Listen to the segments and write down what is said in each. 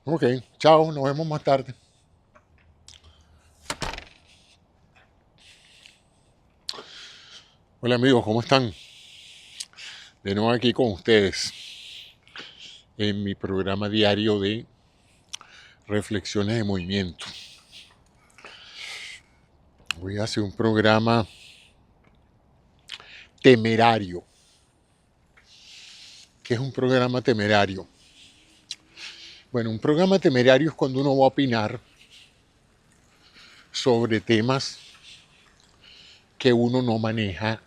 Ok, chao, nos vemos más tarde. Hola amigos, ¿cómo están? De nuevo aquí con ustedes en mi programa diario de reflexiones de movimiento. Voy a hacer un programa temerario. ¿Qué es un programa temerario? Bueno, un programa temerario es cuando uno va a opinar sobre temas que uno no maneja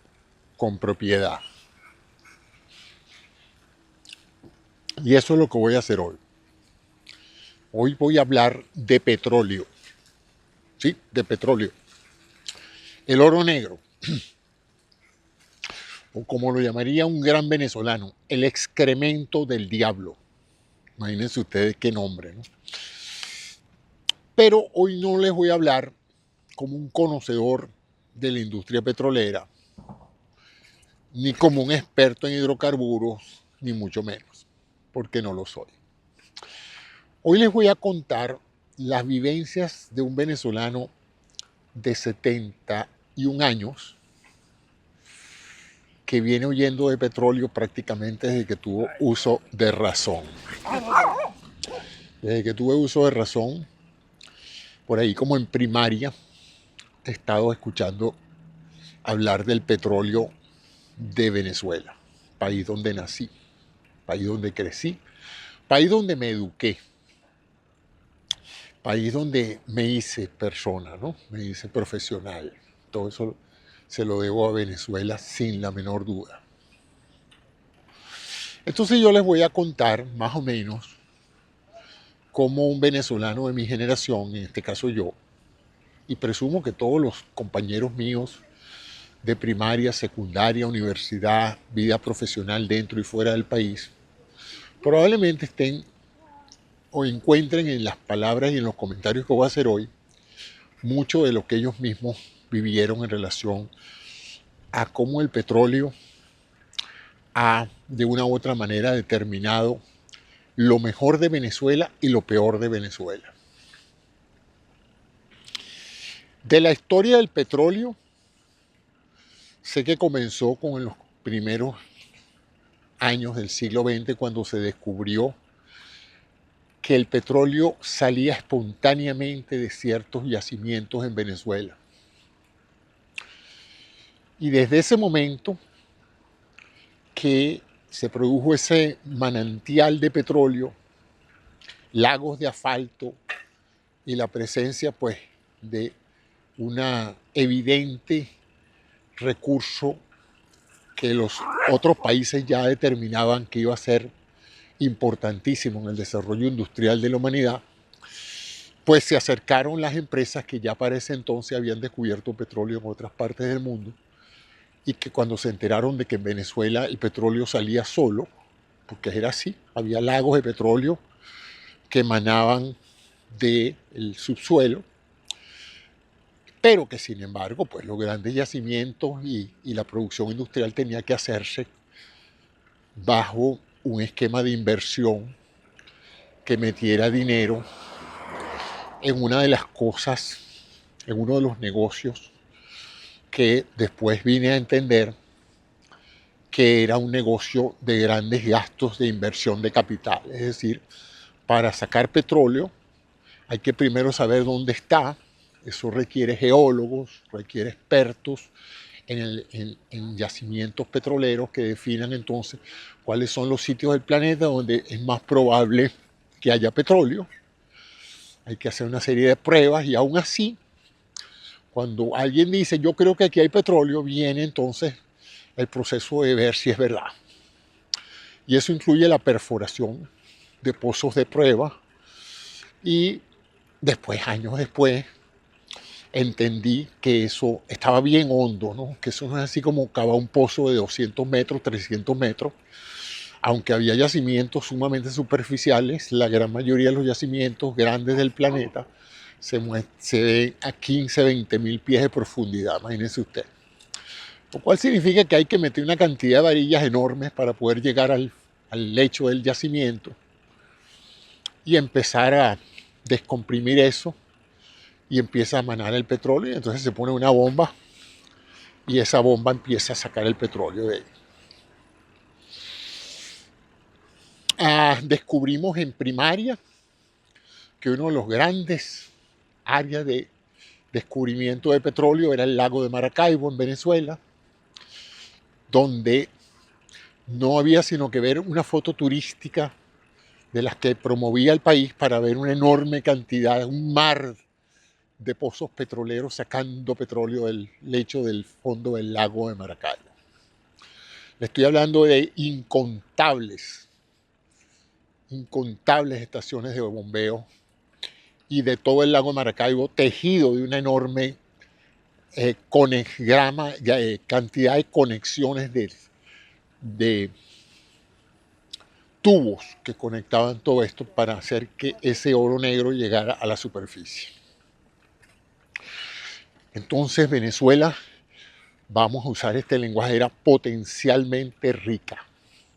con propiedad. Y eso es lo que voy a hacer hoy. Hoy voy a hablar de petróleo. Sí, de petróleo. El oro negro, o como lo llamaría un gran venezolano, el excremento del diablo. Imagínense ustedes qué nombre, ¿no? Pero hoy no les voy a hablar como un conocedor de la industria petrolera, ni como un experto en hidrocarburos, ni mucho menos, porque no lo soy. Hoy les voy a contar las vivencias de un venezolano de 71 años que viene huyendo de petróleo prácticamente desde que tuvo uso de razón. Desde que tuve uso de razón, por ahí como en primaria, he estado escuchando hablar del petróleo de Venezuela, país donde nací, país donde crecí, país donde me eduqué, país donde me hice persona, ¿no? Me hice profesional. Todo eso se lo debo a Venezuela sin la menor duda. Entonces yo les voy a contar más o menos cómo un venezolano de mi generación, en este caso yo, y presumo que todos los compañeros míos de primaria, secundaria, universidad, vida profesional dentro y fuera del país, probablemente estén o encuentren en las palabras y en los comentarios que voy a hacer hoy mucho de lo que ellos mismos vivieron en relación a cómo el petróleo ha de una u otra manera determinado lo mejor de Venezuela y lo peor de Venezuela. De la historia del petróleo, sé que comenzó con los primeros años del siglo XX cuando se descubrió que el petróleo salía espontáneamente de ciertos yacimientos en Venezuela. Y desde ese momento que se produjo ese manantial de petróleo, lagos de asfalto y la presencia pues de una evidente recurso que los otros países ya determinaban que iba a ser importantísimo en el desarrollo industrial de la humanidad, pues se acercaron las empresas que ya para ese entonces habían descubierto petróleo en otras partes del mundo y que cuando se enteraron de que en Venezuela el petróleo salía solo, porque era así, había lagos de petróleo que emanaban del subsuelo, pero que sin embargo pues los grandes yacimientos y la producción industrial tenía que hacerse bajo un esquema de inversión que metiera dinero en una de las cosas, en uno de los negocios que después vine a entender que era un negocio de grandes gastos de inversión de capital. Es decir, para sacar petróleo hay que primero saber dónde está. Eso requiere geólogos, requiere expertos en yacimientos petroleros que definan entonces cuáles son los sitios del planeta donde es más probable que haya petróleo. Hay que hacer una serie de pruebas y aún así, cuando alguien dice yo creo que aquí hay petróleo, viene entonces el proceso de ver si es verdad. Y eso incluye la perforación de pozos de prueba y después, años después, entendí que eso estaba bien hondo, ¿no? Que eso no es así como cavar un pozo de 200 metros, 300 metros, aunque había yacimientos sumamente superficiales, la gran mayoría de los yacimientos grandes del planeta se ven a 15, 20 mil pies de profundidad, imagínense usted. Lo cual significa que hay que meter una cantidad de varillas enormes para poder llegar al lecho del yacimiento. y empezar a descomprimir eso y empieza a manar el petróleo y entonces se pone una bomba y esa bomba empieza a sacar el petróleo de ahí. Descubrimos en primaria que uno de los grandes áreas de descubrimiento de petróleo era el lago de Maracaibo en Venezuela, donde no había sino que ver una foto turística de las que promovía el país para ver una enorme cantidad, un mar de pozos petroleros sacando petróleo del lecho del fondo del lago de Maracaibo. Le estoy hablando de incontables estaciones de bombeo y de todo el lago de Maracaibo tejido de una enorme cantidad de conexiones de tubos que conectaban todo esto para hacer que ese oro negro llegara a la superficie. Entonces Venezuela, vamos a usar este lenguaje, era potencialmente rica.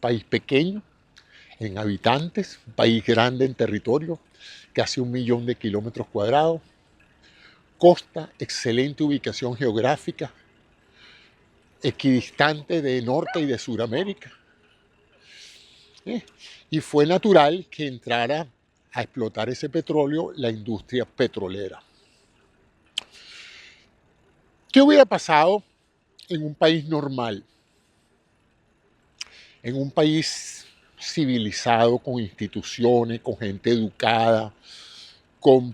País pequeño en habitantes, un país grande en territorio, casi 1 millón de kilómetros cuadrados, costa, excelente ubicación geográfica, equidistante de Norte y de Sudamérica. Y fue natural que entrara a explotar ese petróleo la industria petrolera. ¿Qué hubiera pasado en un país normal? En un país civilizado, con instituciones, con gente educada, con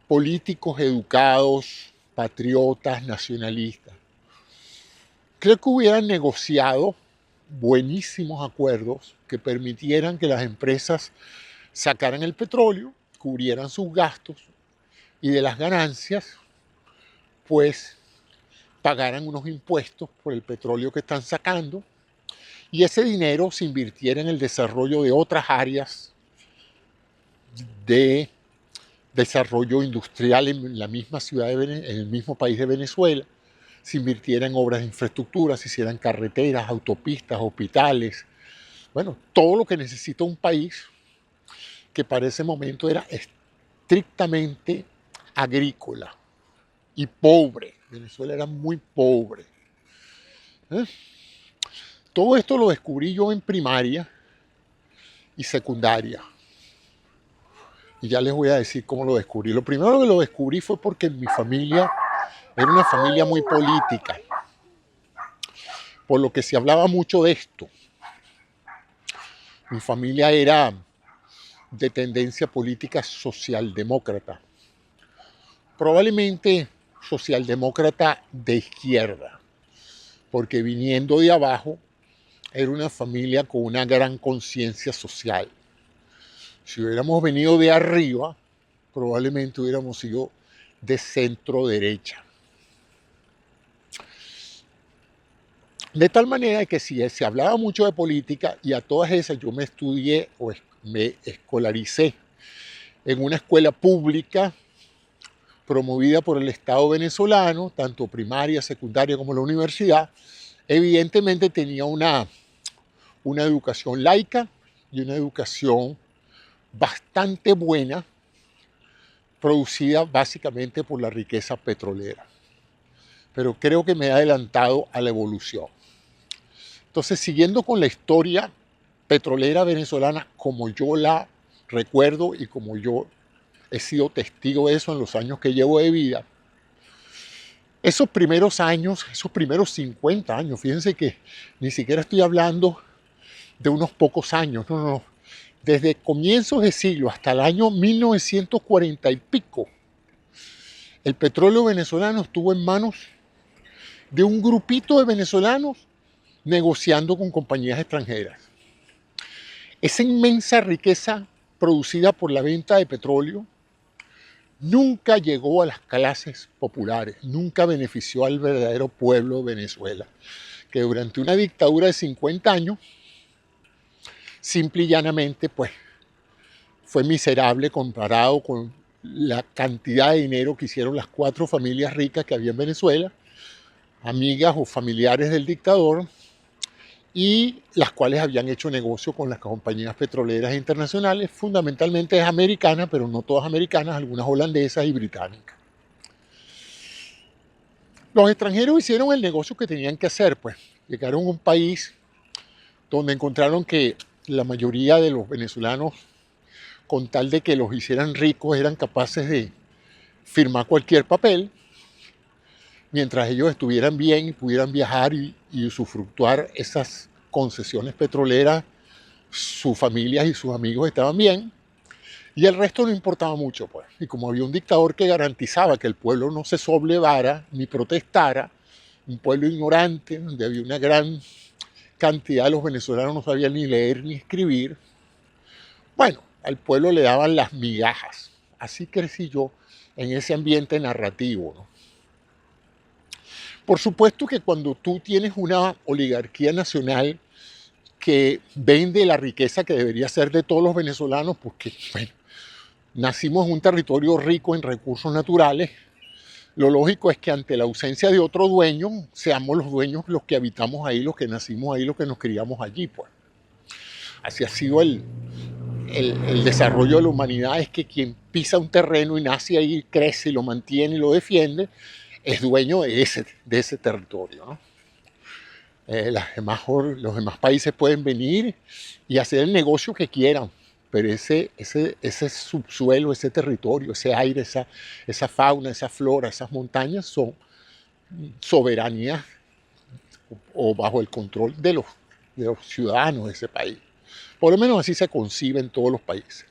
políticos educados, patriotas, nacionalistas. Creo que hubieran negociado buenísimos acuerdos que permitieran que las empresas sacaran el petróleo, cubrieran sus gastos y de las ganancias, pues pagaran unos impuestos por el petróleo que están sacando y ese dinero se invirtiera en el desarrollo de otras áreas de desarrollo industrial en la misma ciudad, en el mismo país de Venezuela, se invirtiera en obras de infraestructura, se hicieran carreteras, autopistas, hospitales, bueno, todo lo que necesita un país que para ese momento era estrictamente agrícola y pobre. Venezuela era muy pobre. Todo esto lo descubrí yo en primaria y secundaria. Y ya les voy a decir cómo lo descubrí. Lo primero que lo descubrí fue porque mi familia era una familia muy política, por lo que se hablaba mucho de esto. Mi familia era de tendencia política socialdemócrata, probablemente socialdemócrata de izquierda, porque viniendo de abajo era una familia con una gran conciencia social. Si hubiéramos venido de arriba, probablemente hubiéramos sido de centro derecha. De tal manera que si se hablaba mucho de política, y a todas esas yo me estudié o me escolaricé en una escuela pública promovida por el Estado venezolano, tanto primaria, secundaria como la universidad, evidentemente tenía una educación laica y una educación bastante buena, producida básicamente por la riqueza petrolera. Pero creo que me he adelantado a la evolución. Entonces, siguiendo con la historia petrolera venezolana como yo la recuerdo y como yo he sido testigo de eso en los años que llevo de vida, esos primeros años, esos primeros 50 años, fíjense que ni siquiera estoy hablando de unos pocos años, no. Desde comienzos de siglo hasta el año 1940 y pico, el petróleo venezolano estuvo en manos de un grupito de venezolanos negociando con compañías extranjeras. Esa inmensa riqueza producida por la venta de petróleo nunca llegó a las clases populares, nunca benefició al verdadero pueblo de Venezuela, que durante una dictadura de 50 años, simple y llanamente, pues, fue miserable comparado con la cantidad de dinero que hicieron las 4 familias ricas que había en Venezuela, amigas o familiares del dictador, y las cuales habían hecho negocio con las compañías petroleras internacionales, fundamentalmente americanas, pero no todas americanas, algunas holandesas y británicas. Los extranjeros hicieron el negocio que tenían que hacer, pues llegaron a un país donde encontraron que la mayoría de los venezolanos, con tal de que los hicieran ricos, eran capaces de firmar cualquier papel, mientras ellos estuvieran bien y pudieran viajar y usufructuar esas concesiones petroleras, sus familias y sus amigos estaban bien, y el resto no importaba mucho, pues. Y como había un dictador que garantizaba que el pueblo no se sublevara ni protestara, un pueblo ignorante, donde había una gran cantidad de los venezolanos no sabían ni leer ni escribir, bueno, al pueblo le daban las migajas. Así crecí yo en ese ambiente narrativo, ¿no? Por supuesto que cuando tú tienes una oligarquía nacional que vende la riqueza que debería ser de todos los venezolanos, porque bueno, nacimos en un territorio rico en recursos naturales, lo lógico es que ante la ausencia de otro dueño, seamos los dueños los que habitamos ahí, los que nacimos ahí, los que nos criamos allí, pues. Así ha sido el desarrollo de la humanidad, es que quien pisa un terreno y nace ahí, crece y lo mantiene y lo defiende, es dueño de ese territorio, ¿no? Los demás países pueden venir y hacer el negocio que quieran, pero ese subsuelo, ese territorio, ese aire, esa fauna, esa flora, esas montañas son soberanía o bajo el control de los ciudadanos de ese país. Por lo menos así se concibe en todos los países.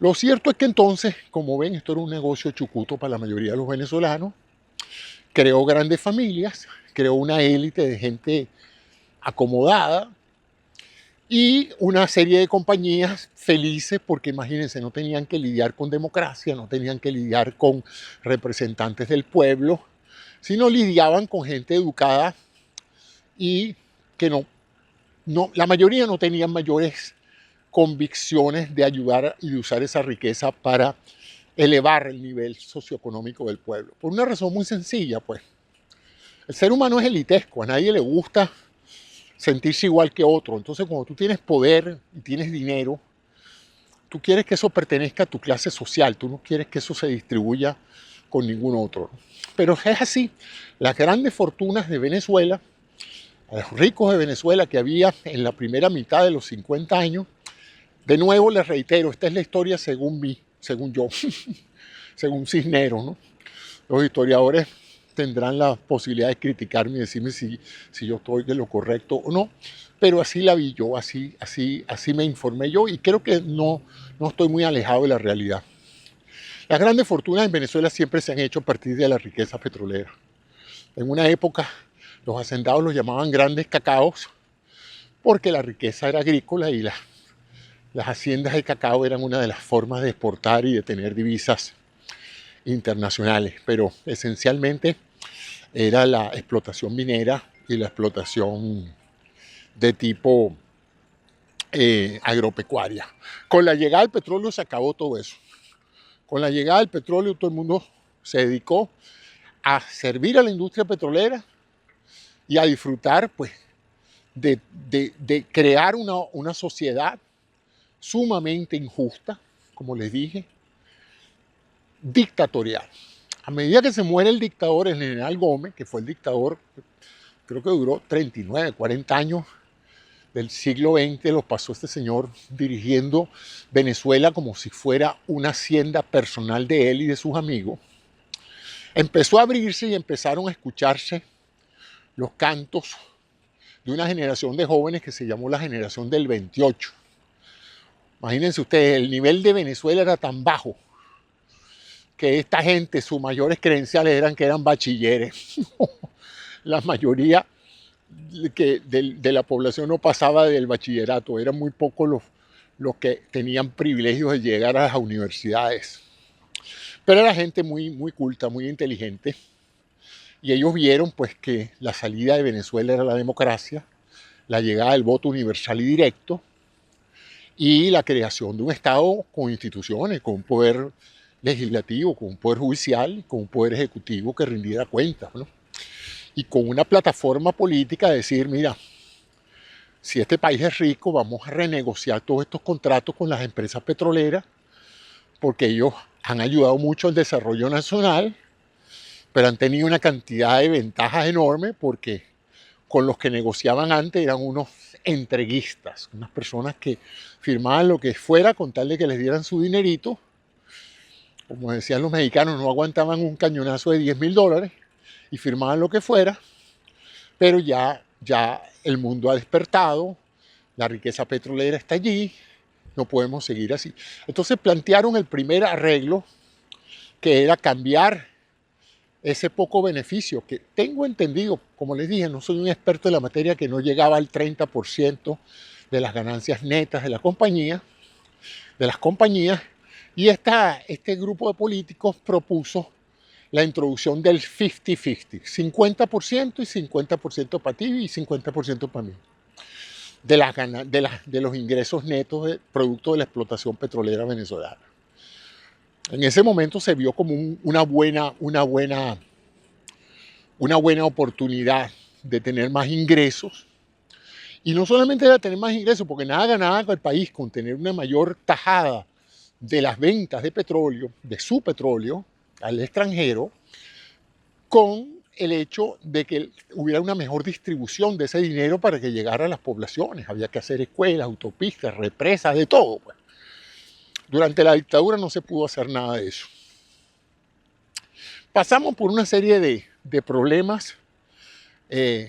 Lo cierto es que entonces, como ven, esto era un negocio chucuto para la mayoría de los venezolanos. Creó grandes familias, creó una élite de gente acomodada y una serie de compañías felices porque imagínense, no tenían que lidiar con democracia, no tenían que lidiar con representantes del pueblo, sino lidiaban con gente educada y que la mayoría no tenían mayores convicciones de ayudar y de usar esa riqueza para elevar el nivel socioeconómico del pueblo. Por una razón muy sencilla, pues. El ser humano es elitesco, a nadie le gusta sentirse igual que otro. Entonces, cuando tú tienes poder y tienes dinero, tú quieres que eso pertenezca a tu clase social, tú no quieres que eso se distribuya con ningún otro. Pero es así, las grandes fortunas de Venezuela, a los ricos de Venezuela que había en la primera mitad de los 50 años, de nuevo les reitero, esta es la historia según yo, según Cisneros, ¿no? Los historiadores tendrán la posibilidad de criticarme y decirme si yo estoy de lo correcto o no, pero así la vi yo, así me informé yo y creo que no estoy muy alejado de la realidad. Las grandes fortunas en Venezuela siempre se han hecho a partir de la riqueza petrolera. En una época los hacendados los llamaban grandes cacaos porque la riqueza era agrícola y las haciendas de cacao eran una de las formas de exportar y de tener divisas internacionales, pero esencialmente era la explotación minera y la explotación de tipo agropecuaria. Con la llegada del petróleo se acabó todo eso. Con la llegada del petróleo todo el mundo se dedicó a servir a la industria petrolera y a disfrutar pues, de crear una sociedad sumamente injusta, como les dije, dictatorial. A medida que se muere el dictador, el general Gómez, que fue el dictador, creo que duró 39, 40 años del siglo XX, los pasó este señor dirigiendo Venezuela como si fuera una hacienda personal de él y de sus amigos. Empezó a abrirse y empezaron a escucharse los cantos de una generación de jóvenes que se llamó la generación del 28. Imagínense ustedes, el nivel de Venezuela era tan bajo que esta gente, sus mayores credenciales eran que eran bachilleres. La mayoría de la población no pasaba del bachillerato, eran muy pocos los que tenían privilegios de llegar a las universidades. Pero era gente muy, muy culta, muy inteligente, y ellos vieron pues que la salida de Venezuela era la democracia, la llegada del voto universal y directo, y la creación de un Estado con instituciones, con un poder legislativo, con un poder judicial, con un poder ejecutivo que rindiera cuentas, ¿no? Y con una plataforma política de decir, mira, si este país es rico, vamos a renegociar todos estos contratos con las empresas petroleras, porque ellos han ayudado mucho al desarrollo nacional, pero han tenido una cantidad de ventajas enormes porque con los que negociaban antes eran unos entreguistas, unas personas que firmaban lo que fuera con tal de que les dieran su dinerito. Como decían los mexicanos, no aguantaban un cañonazo de $10,000 y firmaban lo que fuera, pero ya el mundo ha despertado, la riqueza petrolera está allí, no podemos seguir así. Entonces plantearon el primer arreglo, que era cambiar ese poco beneficio, que tengo entendido, como les dije, no soy un experto en la materia, que no llegaba al 30% de las ganancias netas de la compañía, de las compañías, y este grupo de políticos propuso la introducción del 50-50, 50% y 50% para ti y 50% para mí, de los ingresos netos producto de la explotación petrolera venezolana. En ese momento se vio como una buena oportunidad de tener más ingresos. Y no solamente era tener más ingresos, porque nada ganaba el país con tener una mayor tajada de las ventas de petróleo, de su petróleo, al extranjero, con el hecho de que hubiera una mejor distribución de ese dinero para que llegara a las poblaciones. Había que hacer escuelas, autopistas, represas, de todo. Pues. Durante la dictadura no se pudo hacer nada de eso. Pasamos por una serie de problemas, de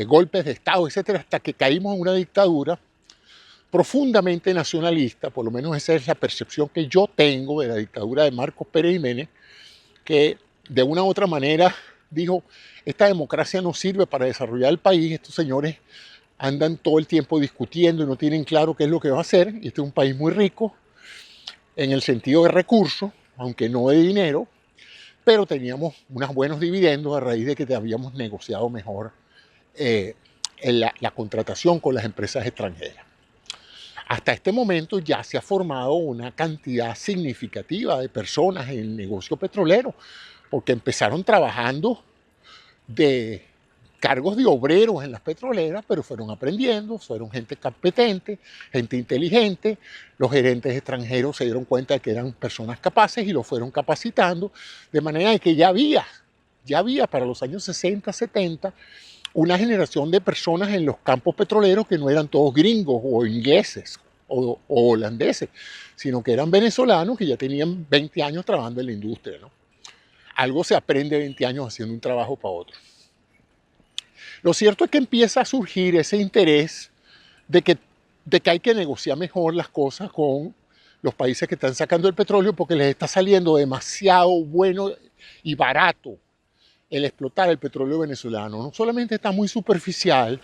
golpes de Estado, etcétera, hasta que caímos en una dictadura profundamente nacionalista. Por lo menos esa es la percepción que yo tengo de la dictadura de Marcos Pérez Jiménez, que de una u otra manera dijo, esta democracia no sirve para desarrollar el país, estos señores andan todo el tiempo discutiendo y no tienen claro qué es lo que va a hacer, y este es un país muy rico en el sentido de recursos, aunque no de dinero, pero teníamos unos buenos dividendos a raíz de que habíamos negociado mejor la contratación con las empresas extranjeras. Hasta este momento ya se ha formado una cantidad significativa de personas en el negocio petrolero, porque empezaron trabajando de cargos de obreros en las petroleras, pero fueron aprendiendo, fueron gente competente, gente inteligente. Los gerentes extranjeros se dieron cuenta de que eran personas capaces y los fueron capacitando, de manera que ya había para los años 60, 70, una generación de personas en los campos petroleros que no eran todos gringos o ingleses o holandeses, sino que eran venezolanos que ya tenían 20 años trabajando en la industria, ¿no? Algo se aprende 20 años haciendo un trabajo para otro. Lo cierto es que empieza a surgir ese interés de que hay que negociar mejor las cosas con los países que están sacando el petróleo, porque les está saliendo demasiado bueno y barato el explotar el petróleo venezolano. No solamente está muy superficial,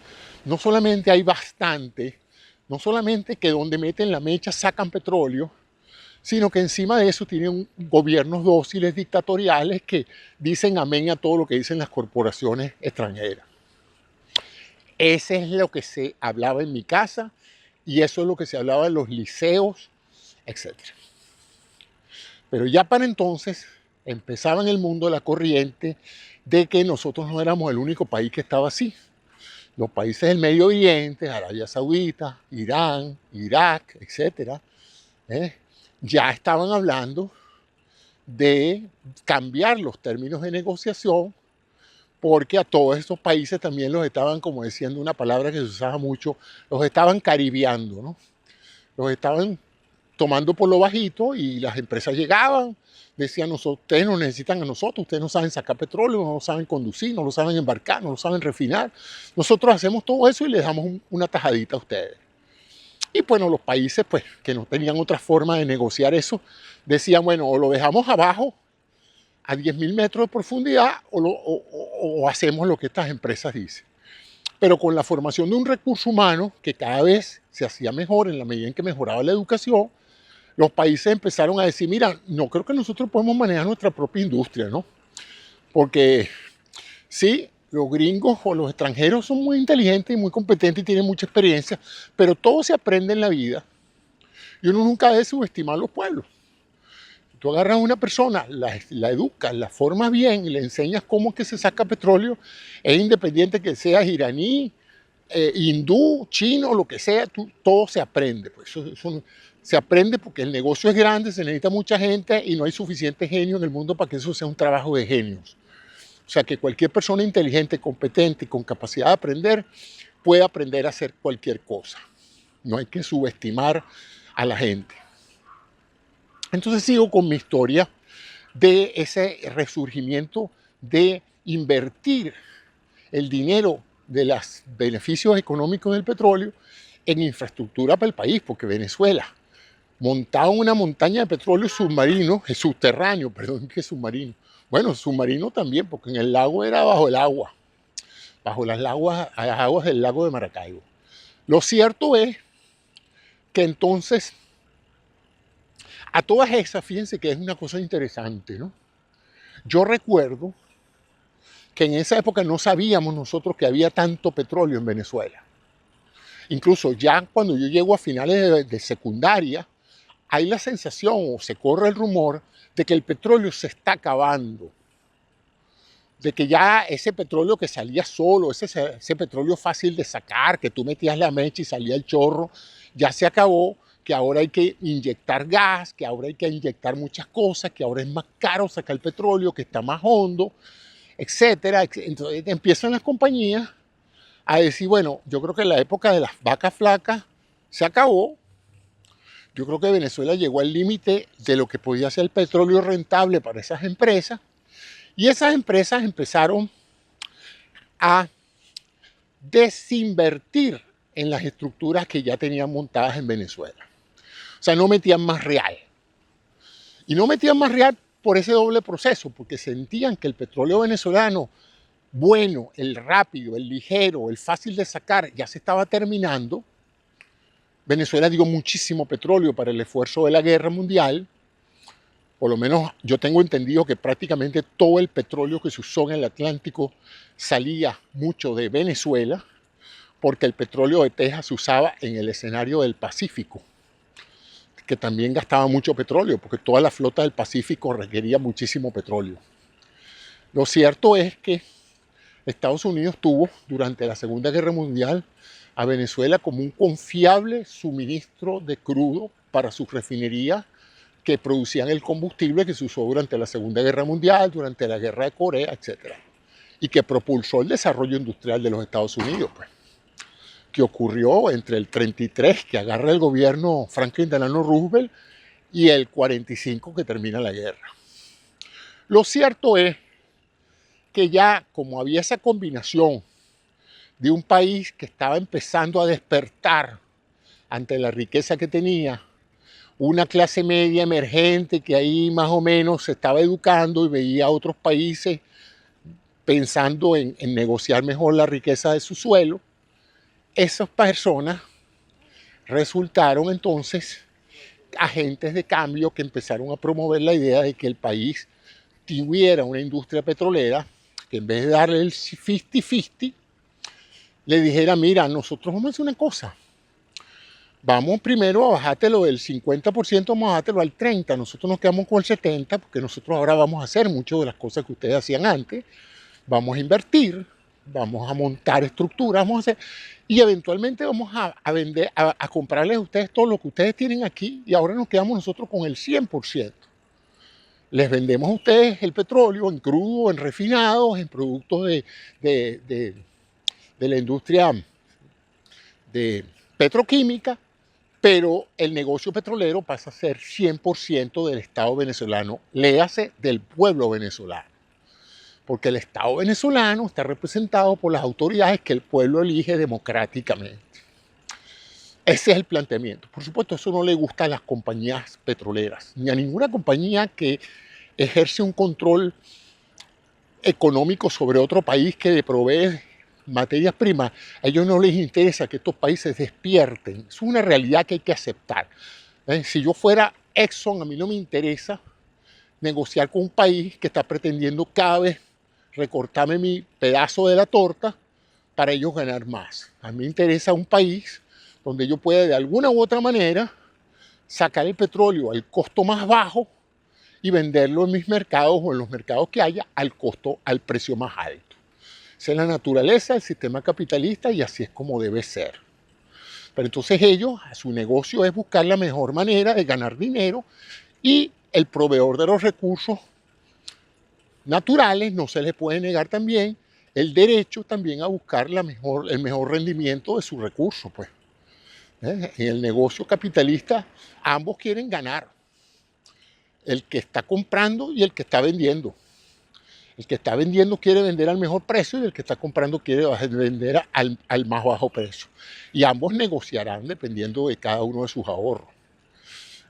no solamente hay bastante, no solamente que donde meten la mecha sacan petróleo, sino que encima de eso tienen gobiernos dóciles dictatoriales que dicen amén a todo lo que dicen las corporaciones extranjeras. Ese es lo que se hablaba en mi casa y eso es lo que se hablaba en los liceos, etc. Pero ya para entonces empezaba en el mundo la corriente de que nosotros no éramos el único país que estaba así. Los países del Medio Oriente, Arabia Saudita, Irán, Irak, etc., ya estaban hablando de cambiar los términos de negociación, porque a todos estos países también los estaban, como diciendo una palabra que se usaba mucho, los estaban caribeando, ¿no? Los estaban tomando por lo bajito y las empresas llegaban, decían, ustedes nos necesitan a nosotros, ustedes no saben sacar petróleo, no lo saben conducir, no lo saben embarcar, no lo saben refinar. Nosotros hacemos todo eso y les damos una tajadita a ustedes. Y bueno, los países pues, que no tenían otra forma de negociar eso, decían, bueno, o lo dejamos abajo a 10.000 metros de profundidad o hacemos lo que estas empresas dicen. Pero con la formación de un recurso humano que cada vez se hacía mejor en la medida en que mejoraba la educación, los países empezaron a decir, mira, no creo que nosotros podemos manejar nuestra propia industria, ¿no? Porque sí, los gringos o los extranjeros son muy inteligentes y muy competentes y tienen mucha experiencia, pero todo se aprende en la vida y uno nunca debe subestimar a los pueblos. Tú agarras a una persona, la educas, la formas bien y le enseñas cómo es que se saca petróleo, es independiente que seas iraní, hindú, chino, lo que sea, todo se aprende. Pues eso se aprende porque el negocio es grande, se necesita mucha gente y no hay suficiente genio en el mundo para que eso sea un trabajo de genios. O sea, que cualquier persona inteligente, competente y con capacidad de aprender puede aprender a hacer cualquier cosa. No hay que subestimar a la gente. Entonces sigo con mi historia de ese resurgimiento de invertir el dinero de los beneficios económicos del petróleo en infraestructura para el país, porque Venezuela montaba una montaña de petróleo subterráneo, perdón, que submarino. Bueno, submarino también, porque en el lago era bajo el agua, bajo las aguas del lago de Maracaibo. Lo cierto es que entonces, a todas esas, fíjense que es una cosa interesante, ¿no? Yo recuerdo que en esa época no sabíamos nosotros que había tanto petróleo en Venezuela. Incluso ya cuando yo llego a finales de secundaria, hay la sensación o se corre el rumor de que el petróleo se está acabando. De que ya ese petróleo que salía solo, ese petróleo fácil de sacar, que tú metías la mecha y salía el chorro, ya se acabó, que ahora hay que inyectar gas, que ahora hay que inyectar muchas cosas, que ahora es más caro sacar el petróleo, que está más hondo, etcétera. Entonces empiezan las compañías a decir, bueno, yo creo que la época de las vacas flacas se acabó. Yo creo que Venezuela llegó al límite de lo que podía ser el petróleo rentable para esas empresas. Y esas empresas empezaron a desinvertir en las estructuras que ya tenían montadas en Venezuela. O sea, no metían más real. Y no metían más real por ese doble proceso, porque sentían que el petróleo venezolano, bueno, el rápido, el ligero, el fácil de sacar, ya se estaba terminando. Venezuela dio muchísimo petróleo para el esfuerzo de la guerra mundial. Por lo menos yo tengo entendido que prácticamente todo el petróleo que se usó en el Atlántico salía mucho de Venezuela, porque el petróleo de Texas se usaba en el escenario del Pacífico, que también gastaba mucho petróleo, porque toda la flota del Pacífico requería muchísimo petróleo. Lo cierto es que Estados Unidos tuvo durante la Segunda Guerra Mundial a Venezuela como un confiable suministro de crudo para sus refinerías que producían el combustible que se usó durante la Segunda Guerra Mundial, durante la Guerra de Corea, etc. Y que propulsó el desarrollo industrial de los Estados Unidos, pues, que ocurrió entre el 33, que agarra el gobierno Franklin Delano Roosevelt, y el 45, que termina la guerra. Lo cierto es que ya como había esa combinación de un país que estaba empezando a despertar ante la riqueza que tenía, una clase media emergente que ahí más o menos se estaba educando y veía a otros países pensando en negociar mejor la riqueza de su suelo, esas personas resultaron entonces agentes de cambio que empezaron a promover la idea de que el país tuviera una industria petrolera que en vez de darle el 50-50, le dijera, mira, nosotros vamos a hacer una cosa. Vamos primero a bajártelo del 50%, vamos a bajártelo al 30%. Nosotros nos quedamos con el 70%, porque nosotros ahora vamos a hacer muchas de las cosas que ustedes hacían antes. Vamos a invertir, vamos a montar estructuras, vamos a hacer, y eventualmente vamos a vender, a comprarles a ustedes todo lo que ustedes tienen aquí, y ahora nos quedamos nosotros con el 100%. Les vendemos a ustedes el petróleo en crudo, en refinados, en productos de la industria de petroquímica, pero el negocio petrolero pasa a ser 100% del Estado venezolano, léase del pueblo venezolano, porque el Estado venezolano está representado por las autoridades que el pueblo elige democráticamente. Ese es el planteamiento. Por supuesto, eso no le gusta a las compañías petroleras, ni a ninguna compañía que ejerce un control económico sobre otro país que le provee materias primas. A ellos no les interesa que estos países despierten. Es una realidad que hay que aceptar. Si yo fuera Exxon, a mí no me interesa negociar con un país que está pretendiendo cada vez recortarme mi pedazo de la torta para ellos ganar más. A mí me interesa un país donde yo pueda de alguna u otra manera sacar el petróleo al costo más bajo y venderlo en mis mercados o en los mercados que haya al precio más alto. Esa es la naturaleza del sistema capitalista y así es como debe ser. Pero entonces ellos, su negocio es buscar la mejor manera de ganar dinero y el proveedor de los recursos naturales no se le puede negar también el derecho también a buscar el mejor rendimiento de sus recursos. Pues. En el negocio capitalista ambos quieren ganar, el que está comprando y el que está vendiendo. El que está vendiendo quiere vender al mejor precio y el que está comprando quiere vender al más bajo precio. Y ambos negociarán dependiendo de cada uno de sus ahorros.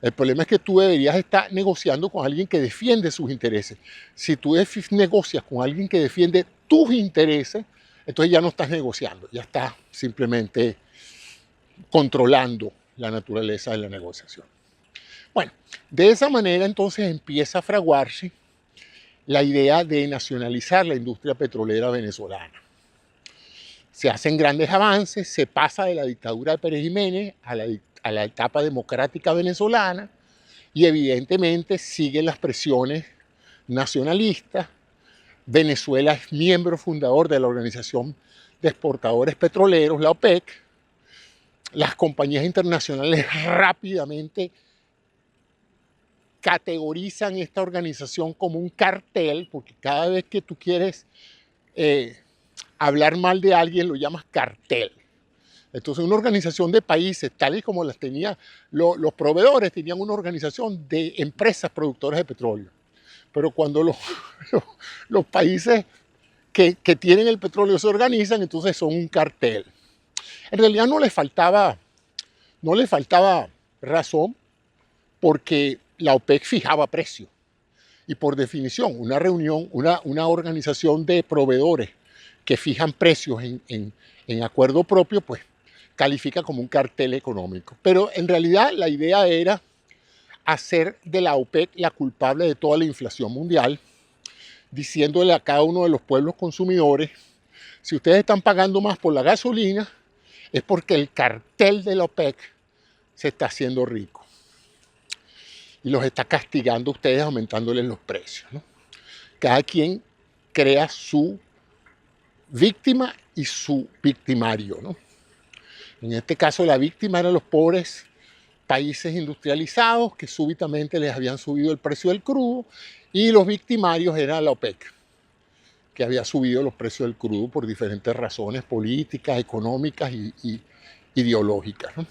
El problema es que tú deberías estar negociando con alguien que defiende sus intereses. Si tú negocias con alguien que defiende tus intereses, entonces ya no estás negociando, ya estás simplemente controlando la naturaleza de la negociación. Bueno, de esa manera entonces empieza a fraguarse la idea de nacionalizar la industria petrolera venezolana. Se hacen grandes avances, se pasa de la dictadura de Pérez Jiménez a la etapa democrática venezolana y evidentemente siguen las presiones nacionalistas. Venezuela es miembro fundador de la Organización de Exportadores Petroleros, la OPEC. Las compañías internacionales rápidamente categorizan esta organización como un cartel, porque cada vez que tú quieres hablar mal de alguien lo llamas cartel. Entonces una organización de países, tal y como las tenía, los proveedores tenían una organización de empresas productoras de petróleo. Pero cuando los países que tienen el petróleo se organizan, entonces son un cartel. En realidad no les faltaba razón, porque la OPEC fijaba precios. Y por definición, una organización de proveedores que fijan precios en acuerdo propio, pues califica como un cartel económico. Pero en realidad la idea era hacer de la OPEC la culpable de toda la inflación mundial, diciéndole a cada uno de los pueblos consumidores, si ustedes están pagando más por la gasolina, es porque el cartel de la OPEC se está haciendo rico y los está castigando a ustedes aumentándoles los precios, ¿no? Cada quien crea su víctima y su victimario, ¿no? En este caso la víctima eran los pobres países industrializados que súbitamente les habían subido el precio del crudo y los victimarios eran la OPEC, que había subido los precios del crudo por diferentes razones políticas, económicas y ideológicas, ¿no?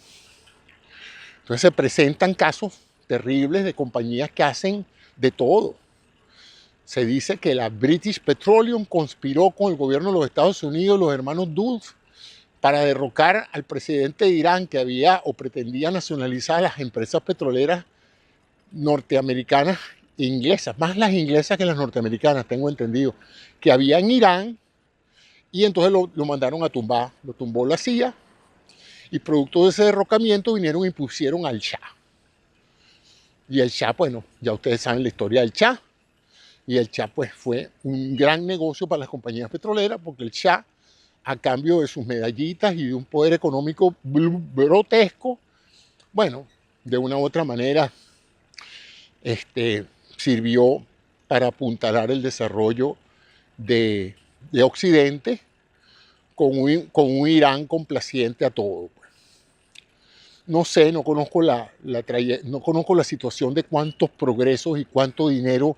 Entonces se presentan casos terribles de compañías que hacen de todo. Se dice que la British Petroleum conspiró con el gobierno de los Estados Unidos, los hermanos Dulles, para derrocar al presidente de Irán que había o pretendía nacionalizar las empresas petroleras norteamericanas e inglesas, más las inglesas que las norteamericanas, tengo entendido, que había en Irán, y entonces lo mandaron a tumbar, lo tumbó la CIA, y producto de ese derrocamiento vinieron y pusieron al Shah. Y el Shah, bueno, ya ustedes saben la historia del Shah, y el Shah pues fue un gran negocio para las compañías petroleras, porque el Shah, a cambio de sus medallitas y de un poder económico grotesco, bueno, de una u otra manera, sirvió para apuntalar el desarrollo de Occidente con un Irán complaciente a todo. No sé, no conozco no conozco la situación de cuántos progresos y cuánto dinero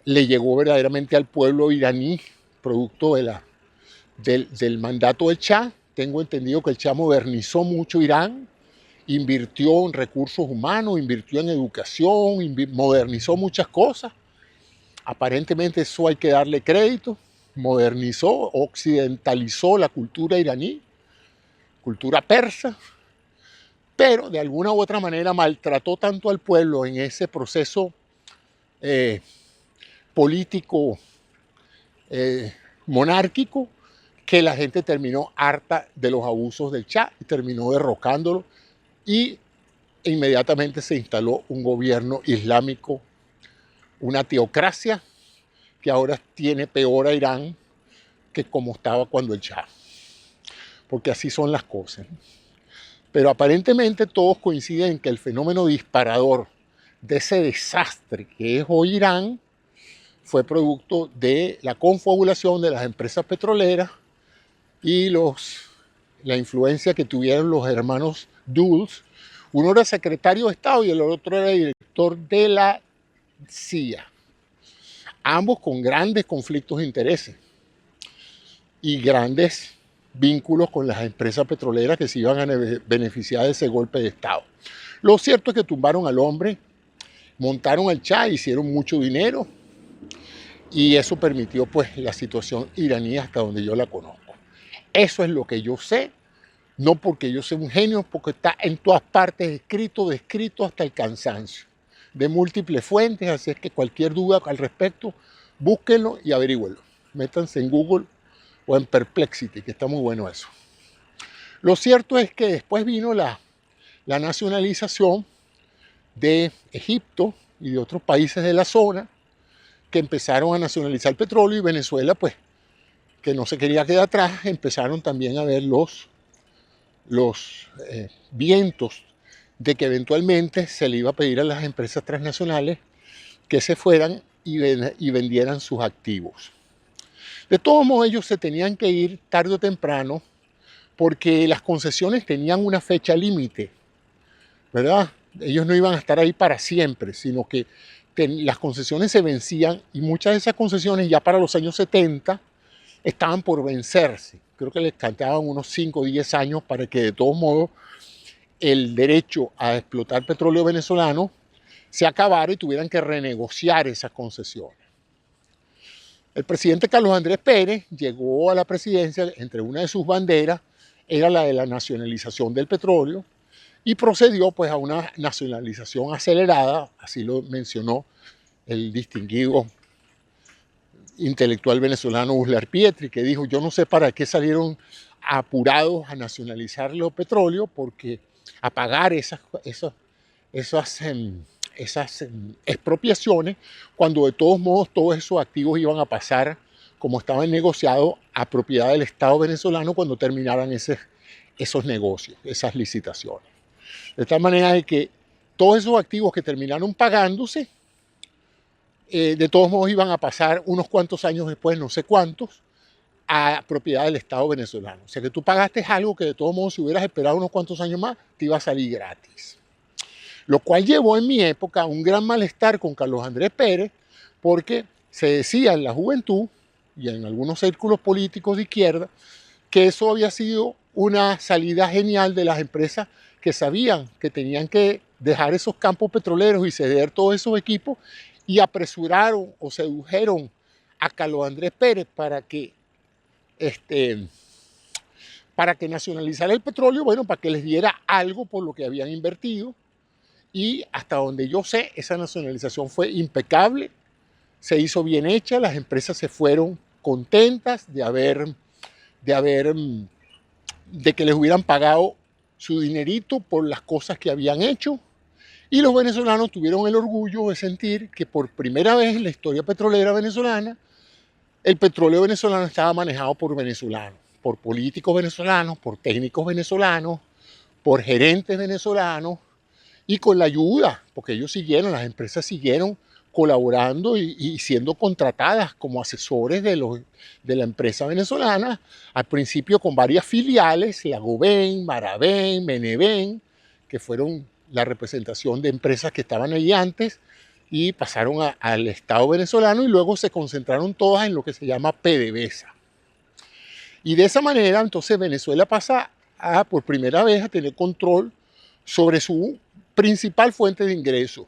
le llegó verdaderamente al pueblo iraní producto del mandato del Shah. Tengo entendido que el Shah modernizó mucho Irán, invirtió en recursos humanos, invirtió en educación, modernizó muchas cosas. Aparentemente eso hay que darle crédito. Modernizó, occidentalizó la cultura iraní, cultura persa, pero de alguna u otra manera maltrató tanto al pueblo en ese proceso político monárquico que la gente terminó harta de los abusos del Shah y terminó derrocándolo, y inmediatamente se instaló un gobierno islámico, una teocracia que ahora tiene peor a Irán que como estaba cuando el Shah, porque así son las cosas. Pero aparentemente todos coinciden en que el fenómeno disparador de ese desastre que es hoy Irán fue producto de la confabulación de las empresas petroleras y la influencia que tuvieron los hermanos Dulles. Uno era secretario de Estado y el otro era director de la CIA. Ambos con grandes conflictos de intereses y grandes vínculos con las empresas petroleras que se iban a beneficiar de ese golpe de Estado. Lo cierto es que tumbaron al hombre, montaron al Shah, hicieron mucho dinero y eso permitió pues la situación iraní hasta donde yo la conozco. Eso es lo que yo sé, no porque yo sea un genio, porque está en todas partes escrito, descrito hasta el cansancio, de múltiples fuentes, así es que cualquier duda al respecto, búsquenlo y averígüenlo. Métanse en Google o en Perplexity, que está muy bueno eso. Lo cierto es que después vino la nacionalización de Egipto y de otros países de la zona que empezaron a nacionalizar el petróleo, y Venezuela, pues, que no se quería quedar atrás, empezaron también a ver los vientos de que eventualmente se le iba a pedir a las empresas transnacionales que se fueran y vendieran sus activos. De todos modos, ellos se tenían que ir tarde o temprano porque las concesiones tenían una fecha límite, ¿verdad? Ellos no iban a estar ahí para siempre, sino que las concesiones se vencían y muchas de esas concesiones ya para los años 70 estaban por vencerse. Creo que les cantaban unos 5 o 10 años para que de todos modos el derecho a explotar petróleo venezolano se acabara y tuvieran que renegociar esas concesiones. El presidente Carlos Andrés Pérez llegó a la presidencia, entre una de sus banderas era la de la nacionalización del petróleo, y procedió pues a una nacionalización acelerada, así lo mencionó el distinguido intelectual venezolano Uslar Pietri, que dijo: yo no sé para qué salieron apurados a nacionalizar los petróleos, porque a pagar esas expropiaciones, cuando de todos modos todos esos activos iban a pasar, como estaban negociados, a propiedad del Estado venezolano cuando terminaran esos negocios, esas licitaciones. De tal manera de que todos esos activos que terminaron pagándose, de todos modos iban a pasar unos cuantos años después, no sé cuántos, a propiedad del Estado venezolano. O sea que tú pagaste algo que de todos modos, si hubieras esperado unos cuantos años más, te iba a salir gratis. Lo cual llevó en mi época a un gran malestar con Carlos Andrés Pérez, porque se decía en la juventud y en algunos círculos políticos de izquierda que eso había sido una salida genial de las empresas que sabían que tenían que dejar esos campos petroleros y ceder todos esos equipos, y apresuraron o sedujeron a Carlos Andrés Pérez para que nacionalizara el petróleo, bueno, para que les diera algo por lo que habían invertido. Y hasta donde yo sé, esa nacionalización fue impecable, se hizo bien hecha, las empresas se fueron contentas de que les hubieran pagado su dinerito por las cosas que habían hecho, y los venezolanos tuvieron el orgullo de sentir que por primera vez en la historia petrolera venezolana, el petróleo venezolano estaba manejado por venezolanos, por políticos venezolanos, por técnicos venezolanos, por gerentes venezolanos, y con la ayuda, porque ellos siguieron, las empresas siguieron colaborando y siendo contratadas como asesores de la empresa venezolana, al principio con varias filiales, Lagoven, Maraven, Meneven, que fueron la representación de empresas que estaban ahí antes, y pasaron al Estado venezolano, y luego se concentraron todas en lo que se llama PDVSA. Y de esa manera, entonces, Venezuela pasa por primera vez a tener control sobre su principal fuente de ingresos.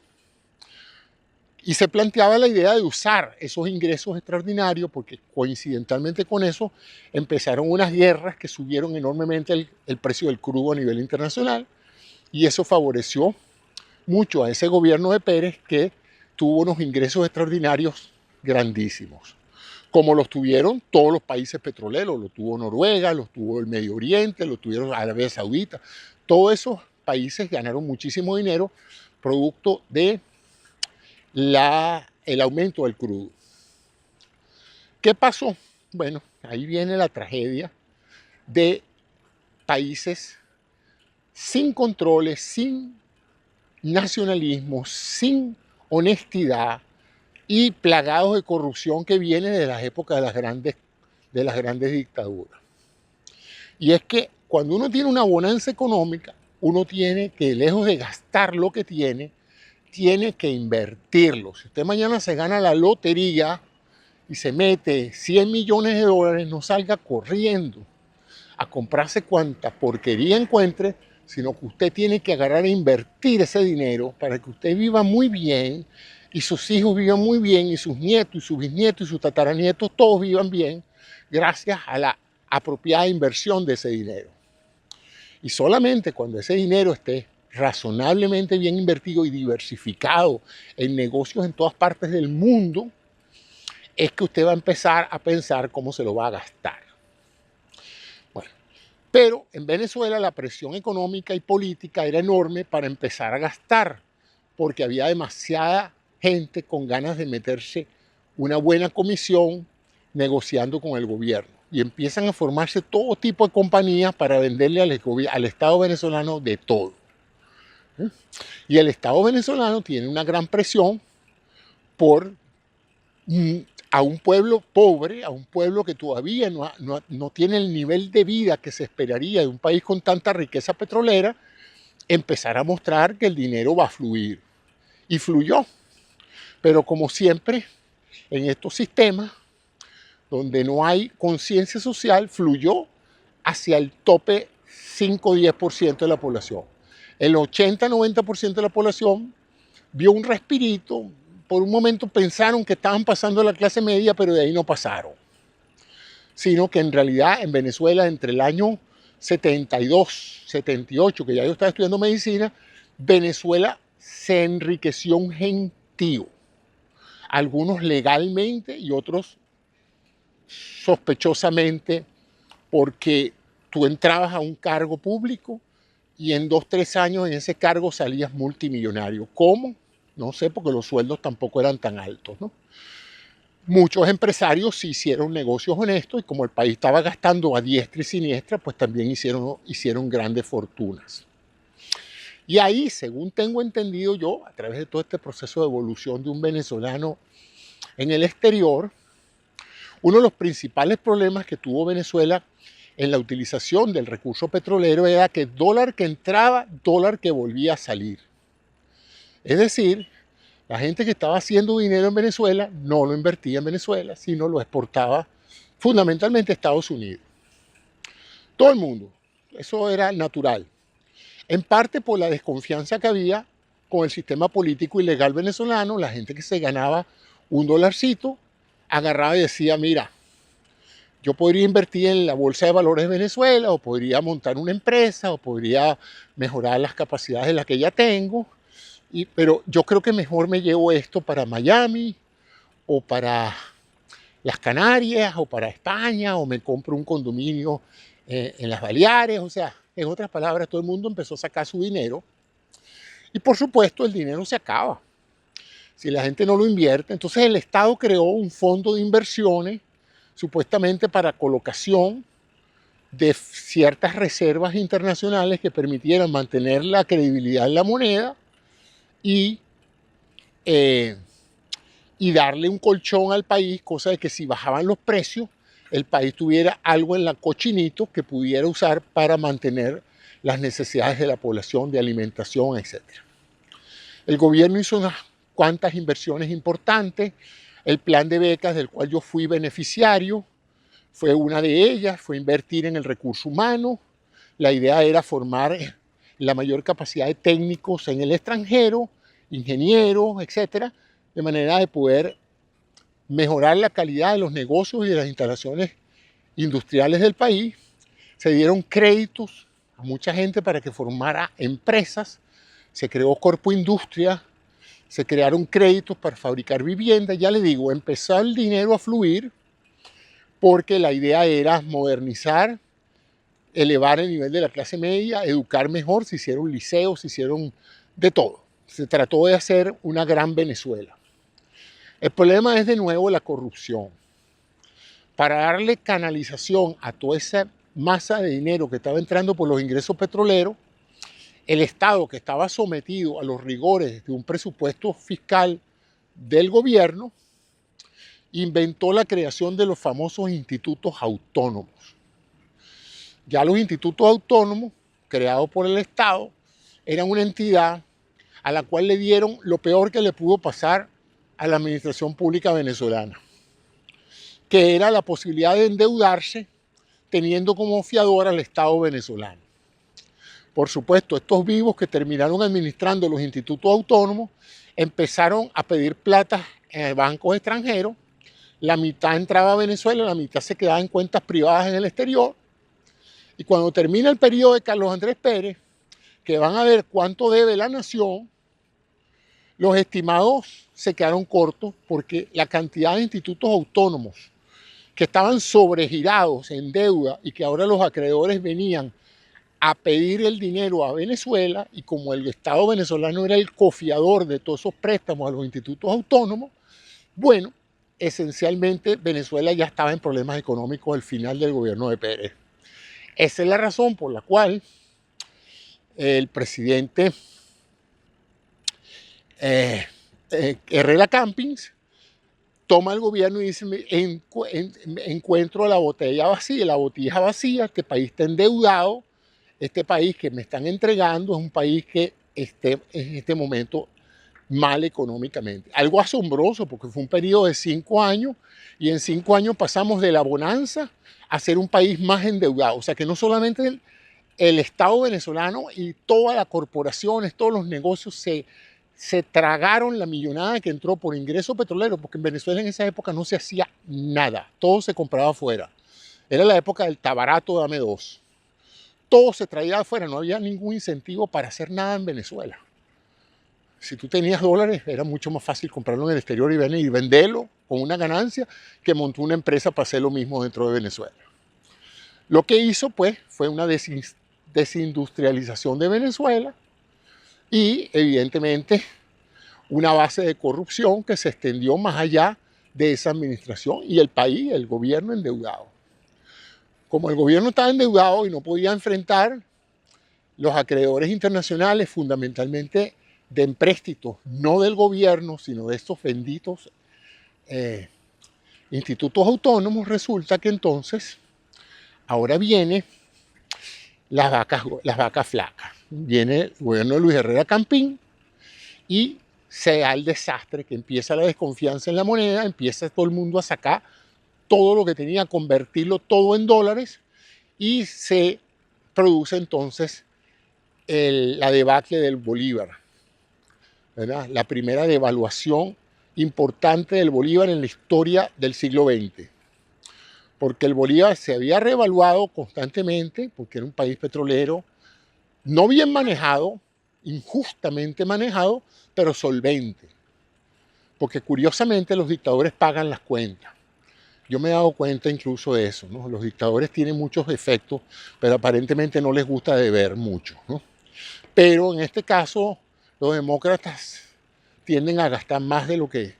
Y se planteaba la idea de usar esos ingresos extraordinarios, porque coincidentalmente con eso empezaron unas guerras que subieron enormemente el precio del crudo a nivel internacional, y eso favoreció mucho a ese gobierno de Pérez, que tuvo unos ingresos extraordinarios grandísimos, como los tuvieron todos los países petroleros. Lo tuvo Noruega, los tuvo el Medio Oriente, lo tuvieron Arabia Saudita. Todos esos países ganaron muchísimo dinero producto de el aumento del crudo. ¿Qué pasó? Bueno, ahí viene la tragedia de países sin controles, sin nacionalismo, sin honestidad y plagados de corrupción que viene de las épocas de las grandes dictaduras. Y es que cuando uno tiene una bonanza económica, uno tiene que, lejos de gastar lo que tiene que invertirlo. Si usted mañana se gana la lotería y se mete 100 millones de dólares, no salga corriendo a comprarse cuanta porquería encuentre, sino que usted tiene que agarrar e invertir ese dinero para que usted viva muy bien y sus hijos vivan muy bien y sus nietos y sus bisnietos y sus tataranietos todos vivan bien gracias a la apropiada inversión de ese dinero. Y solamente cuando ese dinero esté razonablemente bien invertido y diversificado en negocios en todas partes del mundo, es que usted va a empezar a pensar cómo se lo va a gastar. Bueno, pero en Venezuela la presión económica y política era enorme para empezar a gastar, porque había demasiada gente con ganas de meterse una buena comisión negociando con el gobierno. Y empiezan a formarse todo tipo de compañías para venderle al Estado venezolano de todo. Y el Estado venezolano tiene una gran presión por a un pueblo pobre, a un pueblo que todavía no tiene el nivel de vida que se esperaría de un país con tanta riqueza petrolera, empezar a mostrar que el dinero va a fluir. Y fluyó. Pero como siempre, en estos sistemas, donde no hay conciencia social, fluyó hacia el tope 5-10% de la población. El 80-90% de la población vio un respirito, por un momento pensaron que estaban pasando a la clase media, pero de ahí no pasaron. Sino que en realidad en Venezuela entre el año 72, 78, que ya yo estaba estudiando medicina, Venezuela se enriqueció un gentío. Algunos legalmente y otros sospechosamente, porque tú entrabas a un cargo público y en 2-3 años en ese cargo salías multimillonario. ¿Cómo? No sé, porque los sueldos tampoco eran tan altos, ¿no? Muchos empresarios sí hicieron negocios honestos y como el país estaba gastando a diestra y siniestra, pues también hicieron grandes fortunas. Y ahí, según tengo entendido yo, a través de todo este proceso de evolución de un venezolano en el exterior, uno de los principales problemas que tuvo Venezuela en la utilización del recurso petrolero era que dólar que entraba, dólar que volvía a salir. Es decir, la gente que estaba haciendo dinero en Venezuela no lo invertía en Venezuela, sino lo exportaba fundamentalmente a Estados Unidos. Todo el mundo. Eso era natural. En parte por la desconfianza que había con el sistema político y legal venezolano, la gente que se ganaba un dolarcito agarraba y decía, mira, yo podría invertir en la Bolsa de Valores de Venezuela, o podría montar una empresa, o podría mejorar las capacidades de las que ya tengo, pero yo creo que mejor me llevo esto para Miami, o para las Canarias, o para España, o me compro un condominio en las Baleares. O sea, en otras palabras, todo el mundo empezó a sacar su dinero, y por supuesto el dinero se acaba. Si la gente no lo invierte, entonces el Estado creó un fondo de inversiones supuestamente para colocación de ciertas reservas internacionales que permitieran mantener la credibilidad en la moneda y darle un colchón al país, cosa de que si bajaban los precios, el país tuviera algo en la cochinito que pudiera usar para mantener las necesidades de la población, de alimentación, etc. El gobierno hizo unas cuantas inversiones importantes. El plan de becas del cual yo fui beneficiario fue una de ellas, fue invertir en el recurso humano. La idea era formar la mayor capacidad de técnicos en el extranjero, ingenieros, etcétera, de manera de poder mejorar la calidad de los negocios y de las instalaciones industriales del país. Se dieron créditos a mucha gente para que formara empresas, se creó Corpo Industria, se crearon créditos para fabricar viviendas. Ya les digo, empezó el dinero a fluir porque la idea era modernizar, elevar el nivel de la clase media, educar mejor, se hicieron liceos, se hicieron de todo. Se trató de hacer una gran Venezuela. El problema es de nuevo la corrupción. Para darle canalización a toda esa masa de dinero que estaba entrando por los ingresos petroleros, el Estado, que estaba sometido a los rigores de un presupuesto fiscal del gobierno, inventó la creación de los famosos institutos autónomos. Ya los institutos autónomos, creados por el Estado, eran una entidad a la cual le dieron lo peor que le pudo pasar a la administración pública venezolana, que era la posibilidad de endeudarse teniendo como fiador al Estado venezolano. Por supuesto, estos vivos que terminaron administrando los institutos autónomos empezaron a pedir plata en bancos extranjeros. La mitad entraba a Venezuela, la mitad se quedaba en cuentas privadas en el exterior. Y cuando termina el periodo de Carlos Andrés Pérez, que van a ver cuánto debe la nación, los estimados se quedaron cortos porque la cantidad de institutos autónomos que estaban sobregirados en deuda y que ahora los acreedores venían a pedir el dinero a Venezuela, y como el Estado venezolano era el cofiador de todos esos préstamos a los institutos autónomos, bueno, esencialmente Venezuela ya estaba en problemas económicos al final del gobierno de Pérez. Esa es la razón por la cual el presidente Herrera Campins toma el gobierno y dice: encuentro la botella vacía, este país está endeudado, este país que me están entregando es un país que esté en este momento mal económicamente. Algo asombroso, porque fue un periodo de 5 años y en 5 años pasamos de la bonanza a ser un país más endeudado. O sea que no solamente el Estado venezolano y todas las corporaciones, todos los negocios se tragaron la millonada que entró por ingreso petrolero, porque en Venezuela en esa época no se hacía nada, todo se compraba afuera. Era la época del tabarato, dame dos. Todo se traía afuera, no había ningún incentivo para hacer nada en Venezuela. Si tú tenías dólares, era mucho más fácil comprarlo en el exterior y venderlo con una ganancia que montó una empresa para hacer lo mismo dentro de Venezuela. Lo que hizo, pues, fue una desindustrialización de Venezuela y, evidentemente, una base de corrupción que se extendió más allá de esa administración y el país, el gobierno endeudado. Como el gobierno estaba endeudado y no podía enfrentar los acreedores internacionales, fundamentalmente de empréstitos, no del gobierno, sino de estos benditos institutos autónomos, resulta que entonces ahora viene las vacas flacas. Viene el gobierno de Luis Herrera Campín y se da el desastre, que empieza la desconfianza en la moneda, empieza todo el mundo a sacar todo lo que tenía, a convertirlo todo en dólares, y se produce entonces la debacle del Bolívar, ¿verdad? La primera devaluación importante del Bolívar en la historia del siglo XX, porque el Bolívar se había revaluado constantemente, porque era un país petrolero, no bien manejado, injustamente manejado, pero solvente, porque curiosamente los dictadores pagan las cuentas. Yo me he dado cuenta incluso de eso, ¿no? Los dictadores tienen muchos efectos, pero aparentemente no les gusta deber mucho, ¿no? Pero en este caso, los demócratas tienden a gastar más de lo que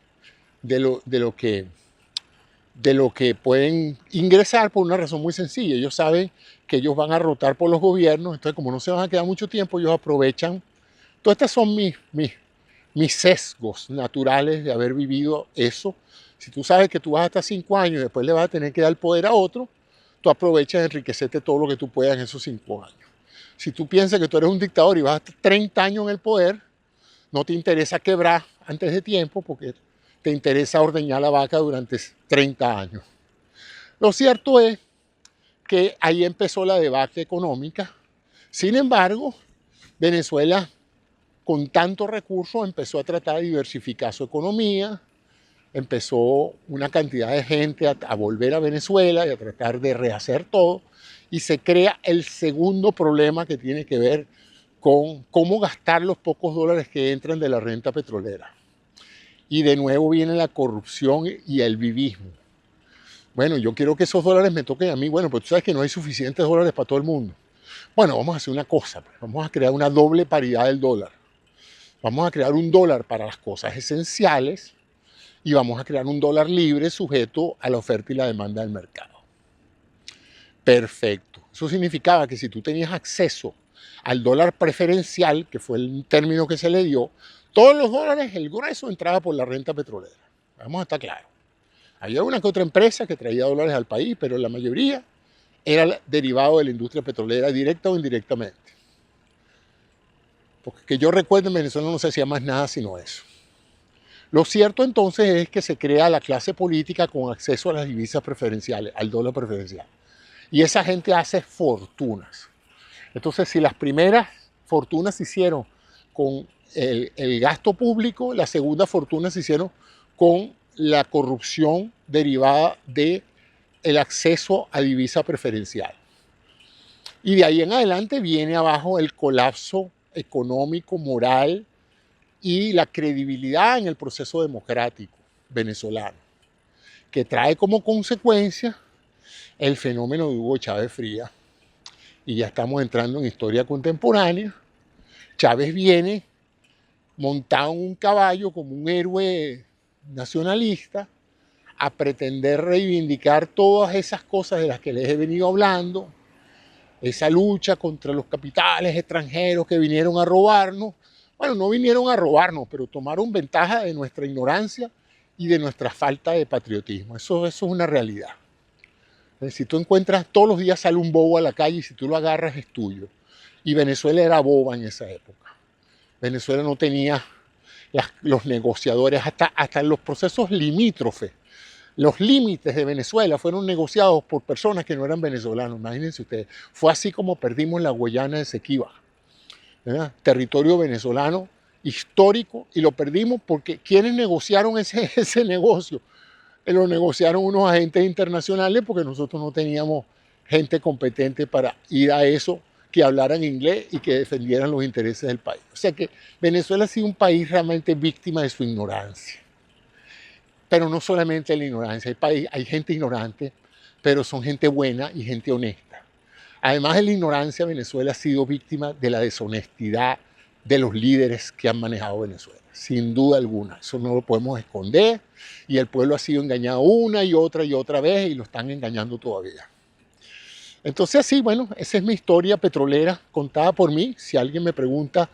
pueden ingresar, por una razón muy sencilla. Ellos saben que ellos van a rotar por los gobiernos, entonces como no se van a quedar mucho tiempo, ellos aprovechan. Todos estos son mis sesgos naturales de haber vivido eso. Si tú sabes que tú vas hasta 5 años y después le vas a tener que dar el poder a otro, tú aprovechas de enriquecerte todo lo que tú puedas en esos 5 años. Si tú piensas que tú eres un dictador y vas hasta 30 años en el poder, no te interesa quebrar antes de tiempo porque te interesa ordeñar la vaca durante 30 años. Lo cierto es que ahí empezó la debacle económica. Sin embargo, Venezuela, con tantos recursos, empezó a tratar de diversificar su economía, empezó una cantidad de gente a volver a Venezuela y a tratar de rehacer todo, y se crea el segundo problema que tiene que ver con cómo gastar los pocos dólares que entran de la renta petrolera. Y de nuevo viene la corrupción y el vivismo. Bueno, yo quiero que esos dólares me toquen a mí. Bueno, pero tú sabes que no hay suficientes dólares para todo el mundo. Bueno, vamos a hacer una cosa, vamos a crear una doble paridad del dólar. Vamos a crear un dólar para las cosas esenciales y vamos a crear un dólar libre sujeto a la oferta y la demanda del mercado. Perfecto. Eso significaba que si tú tenías acceso al dólar preferencial, que fue el término que se le dio, Todos los dólares, el grueso entraba por la renta petrolera. Vamos a estar claros. Había una que otra empresa que traía dólares al país, pero la mayoría era derivado de la industria petrolera, directa o indirectamente. Porque que yo recuerdo, en Venezuela no se hacía más nada sino eso. Lo cierto entonces es que se crea la clase política con acceso a las divisas preferenciales, al dólar preferencial. Y esa gente hace fortunas. Entonces, si las primeras fortunas se hicieron con el gasto público, las segundas fortunas se hicieron con la corrupción derivada del acceso a divisa preferencial. Y de ahí en adelante viene abajo el colapso económico, moral y la credibilidad en el proceso democrático venezolano, que trae como consecuencia el fenómeno de Hugo Chávez Frías. Y ya estamos entrando en historia contemporánea. Chávez viene montado en un caballo como un héroe nacionalista a pretender reivindicar todas esas cosas de las que les he venido hablando, esa lucha contra los capitales extranjeros que vinieron a robarnos. Bueno, no vinieron a robarnos, pero tomaron ventaja de nuestra ignorancia y de nuestra falta de patriotismo. Eso es una realidad. Si tú encuentras, todos los días sale un bobo a la calle y si tú lo agarras es tuyo. Y Venezuela era boba en esa época. Venezuela no tenía los negociadores, hasta en los procesos limítrofes. Los límites de Venezuela fueron negociados por personas que no eran venezolanos, imagínense ustedes. Fue así como perdimos la Guayana de Esequiba, ¿verdad? Territorio venezolano histórico, y lo perdimos porque quienes negociaron ese negocio, lo negociaron unos agentes internacionales porque nosotros no teníamos gente competente para ir a eso, que hablaran inglés y que defendieran los intereses del país. O sea que Venezuela ha sido un país realmente víctima de su ignorancia. Pero no solamente la ignorancia, hay gente ignorante, pero son gente buena y gente honesta. Además de la ignorancia, Venezuela ha sido víctima de la deshonestidad de los líderes que han manejado Venezuela, sin duda alguna. Eso no lo podemos esconder, y el pueblo ha sido engañado una y otra vez, y lo están engañando todavía. Entonces sí, bueno, esa es mi historia petrolera contada por mí. Si alguien me pregunta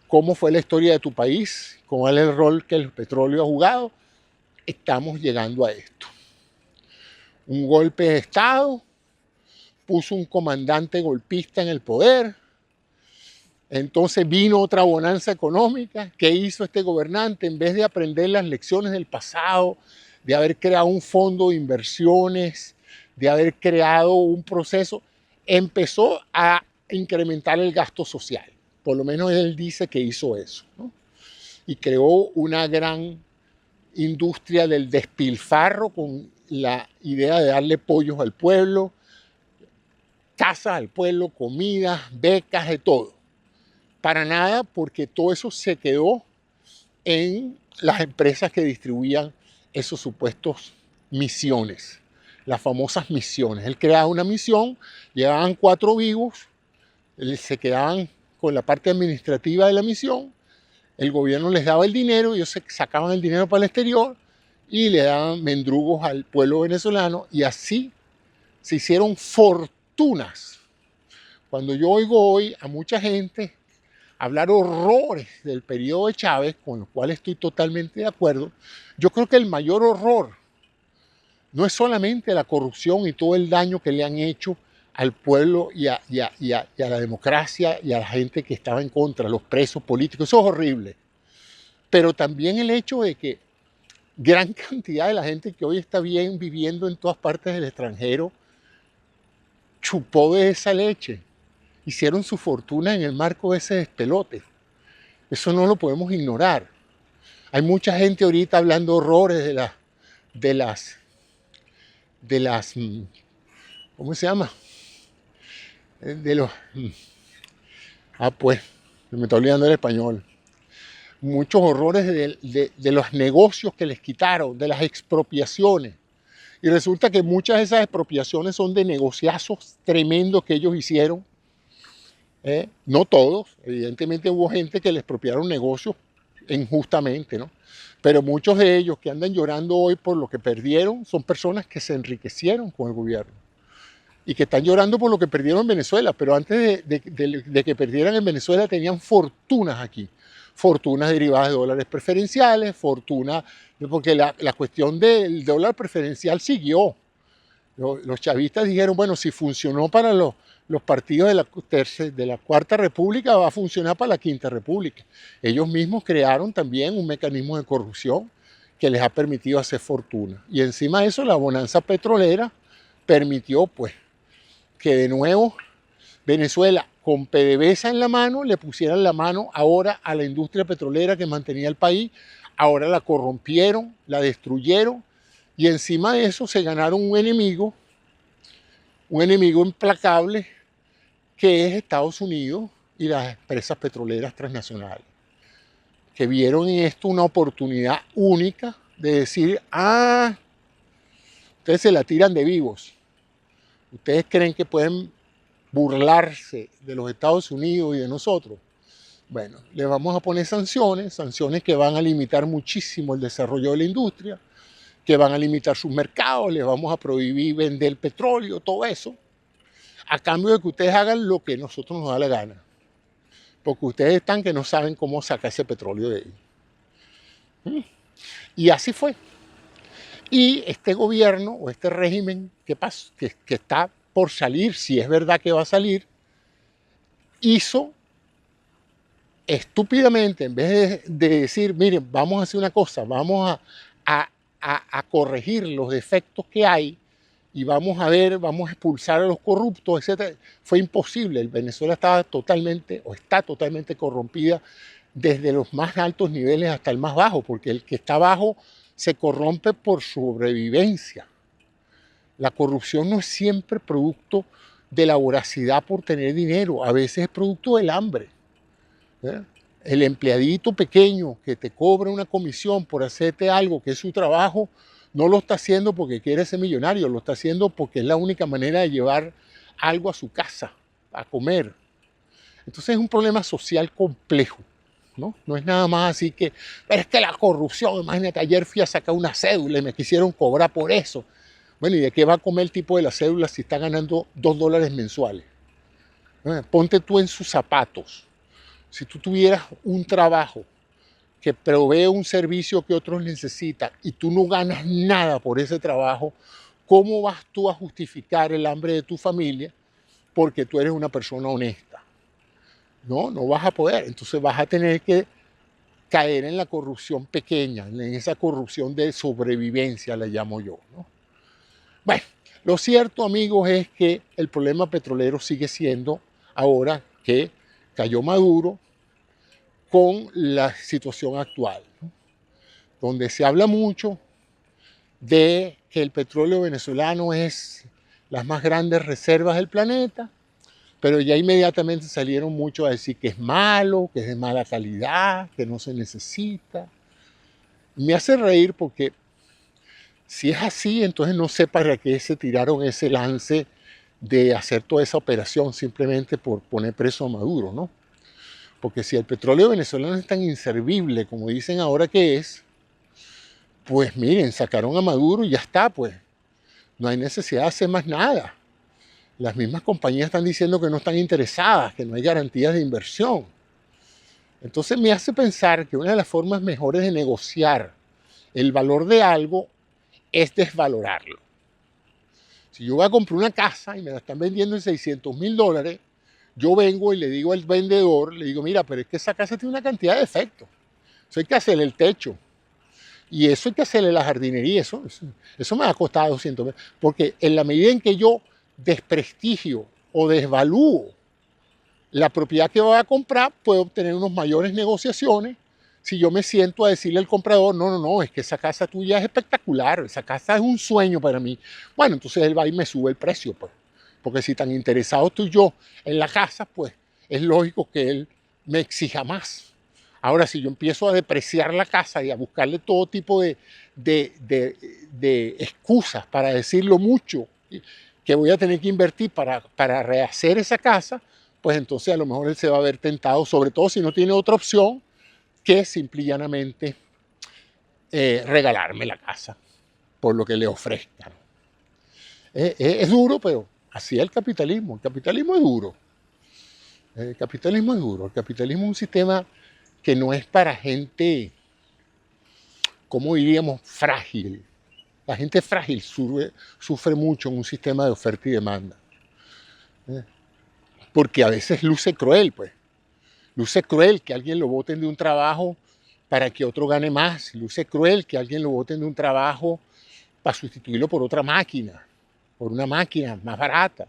cómo fue la historia de tu país, cuál es el rol que el petróleo ha jugado, estamos llegando a esto. Un golpe de Estado puso un comandante golpista en el poder. Entonces vino otra bonanza económica. ¿Qué hizo este gobernante? En vez de aprender las lecciones del pasado, de haber creado un fondo de inversiones, de haber creado un proceso, empezó a incrementar el gasto social. Por lo menos él dice que hizo eso, ¿no? Y creó una gran industria del despilfarro con la idea de darle pollos al pueblo, casas al pueblo, comidas, becas, de todo. Para nada, porque todo eso se quedó en las empresas que distribuían esos supuestos misiones, las famosas misiones. Él creaba una misión, llegaban 4 vivos, se quedaban con la parte administrativa de la misión, el gobierno les daba el dinero, ellos sacaban el dinero para el exterior y le daban mendrugos al pueblo venezolano, y así se hicieron fortunas. Cuando yo oigo hoy a mucha gente hablar horrores del periodo de Chávez, con lo cual estoy totalmente de acuerdo, yo creo que el mayor horror no es solamente la corrupción y todo el daño que le han hecho al pueblo y a la democracia y a la gente que estaba en contra, los presos políticos, eso es horrible. Pero también el hecho de que gran cantidad de la gente que hoy está bien viviendo en todas partes del extranjero chupó de esa leche, hicieron su fortuna en el marco de ese despelote. Eso no lo podemos ignorar. Hay mucha gente ahorita hablando horrores de las, ¿cómo se llama? Pues, me está olvidando el español. Muchos horrores de los negocios que les quitaron, de las expropiaciones. Y resulta que muchas de esas expropiaciones son de negociazos tremendos que ellos hicieron. No todos, evidentemente hubo gente que les expropiaron negocios injustamente, ¿no? Pero muchos de ellos que andan llorando hoy por lo que perdieron son personas que se enriquecieron con el gobierno y que están llorando por lo que perdieron en Venezuela, pero antes de que perdieran en Venezuela tenían fortunas aquí, fortunas derivadas de dólares preferenciales, fortuna, porque la cuestión del dólar preferencial siguió. Los chavistas dijeron, bueno, si funcionó para los partidos de la Cuarta República, va a funcionar para la Quinta República. Ellos mismos crearon también un mecanismo de corrupción que les ha permitido hacer fortuna. Y encima de eso, la bonanza petrolera permitió, pues, que de nuevo Venezuela, con PDVSA en la mano, le pusieran la mano ahora a la industria petrolera que mantenía el país. Ahora la corrompieron, la destruyeron, y encima de eso se ganaron un enemigo implacable, que es Estados Unidos y las empresas petroleras transnacionales, que vieron en esto una oportunidad única de decir, ustedes se la tiran de vivos, ustedes creen que pueden burlarse de los Estados Unidos y de nosotros. Bueno, le vamos a poner sanciones que van a limitar muchísimo el desarrollo de la industria, que van a limitar sus mercados, les vamos a prohibir vender petróleo, todo eso, a cambio de que ustedes hagan lo que nosotros nos da la gana. Porque ustedes están que no saben cómo sacar ese petróleo de ahí. Y así fue. Y este gobierno o este régimen que está por salir, si es verdad que va a salir, hizo estúpidamente, en vez de decir, miren, vamos a hacer una cosa, vamos a corregir los defectos que hay y vamos a expulsar a los corruptos, etc. Fue imposible. El Venezuela está totalmente corrompida desde los más altos niveles hasta el más bajo, porque el que está abajo se corrompe por sobrevivencia. La corrupción no es siempre producto de la voracidad por tener dinero, a veces es producto del hambre. El empleadito pequeño que te cobra una comisión por hacerte algo que es su trabajo, no lo está haciendo porque quiere ser millonario, lo está haciendo porque es la única manera de llevar algo a su casa, a comer. Entonces es un problema social complejo, ¿no? No es nada más así que, pero es que la corrupción, imagínate, ayer fui a sacar una cédula y me quisieron cobrar por eso. Bueno, ¿y de qué va a comer el tipo de la cédula si está ganando $2 mensuales? Ponte tú en sus zapatos. Si tú tuvieras un trabajo que provee un servicio que otros necesitan y tú no ganas nada por ese trabajo, ¿cómo vas tú a justificar el hambre de tu familia porque tú eres una persona honesta? No vas a poder. Entonces vas a tener que caer en la corrupción pequeña, en esa corrupción de sobrevivencia, la llamo yo, ¿no? Bueno, lo cierto, amigos, es que el problema petrolero sigue siendo, ahora que cayó Maduro, con la situación actual, ¿no? Donde se habla mucho de que el petróleo venezolano es las más grandes reservas del planeta, pero ya inmediatamente salieron muchos a decir que es malo, que es de mala calidad, que no se necesita. Me hace reír porque si es así, entonces no sé para qué se tiraron ese lance de hacer toda esa operación simplemente por poner preso a Maduro, ¿no? Porque si el petróleo venezolano es tan inservible como dicen ahora que es, pues miren, sacaron a Maduro y ya está, pues. No hay necesidad de hacer más nada. Las mismas compañías están diciendo que no están interesadas, que no hay garantías de inversión. Entonces me hace pensar que una de las formas mejores de negociar el valor de algo es desvalorarlo. Si yo voy a comprar una casa y me la están vendiendo en $600,000, yo vengo y le digo al vendedor, le digo, mira, pero es que esa casa tiene una cantidad de defectos. Eso hay que hacerle el techo. Y eso hay que hacerle la jardinería. Eso me va a costar 200,000. Porque en la medida en que yo desprestigio o desvalúo la propiedad que voy a comprar, puedo obtener unas mayores negociaciones. Si yo me siento a decirle al comprador, no, es que esa casa tuya es espectacular, esa casa es un sueño para mí. Bueno, entonces él va y me sube el precio, pues. Porque si tan interesado estoy yo en la casa, pues es lógico que él me exija más. Ahora, si yo empiezo a depreciar la casa y a buscarle todo tipo de excusas para decir lo mucho que voy a tener que invertir para rehacer esa casa, pues entonces a lo mejor él se va a ver tentado, sobre todo si no tiene otra opción, que simple y llanamente regalarme la casa por lo que le ofrezcan. Es duro, pero así es el capitalismo. El capitalismo es duro. El capitalismo es duro. El capitalismo es un sistema que no es para gente, ¿cómo diríamos? Frágil. La gente frágil sufre mucho en un sistema de oferta y demanda. Porque a veces luce cruel, pues. Luce cruel que alguien lo boten de un trabajo para que otro gane más. Luce cruel que alguien lo boten de un trabajo para sustituirlo por otra máquina, por una máquina más barata,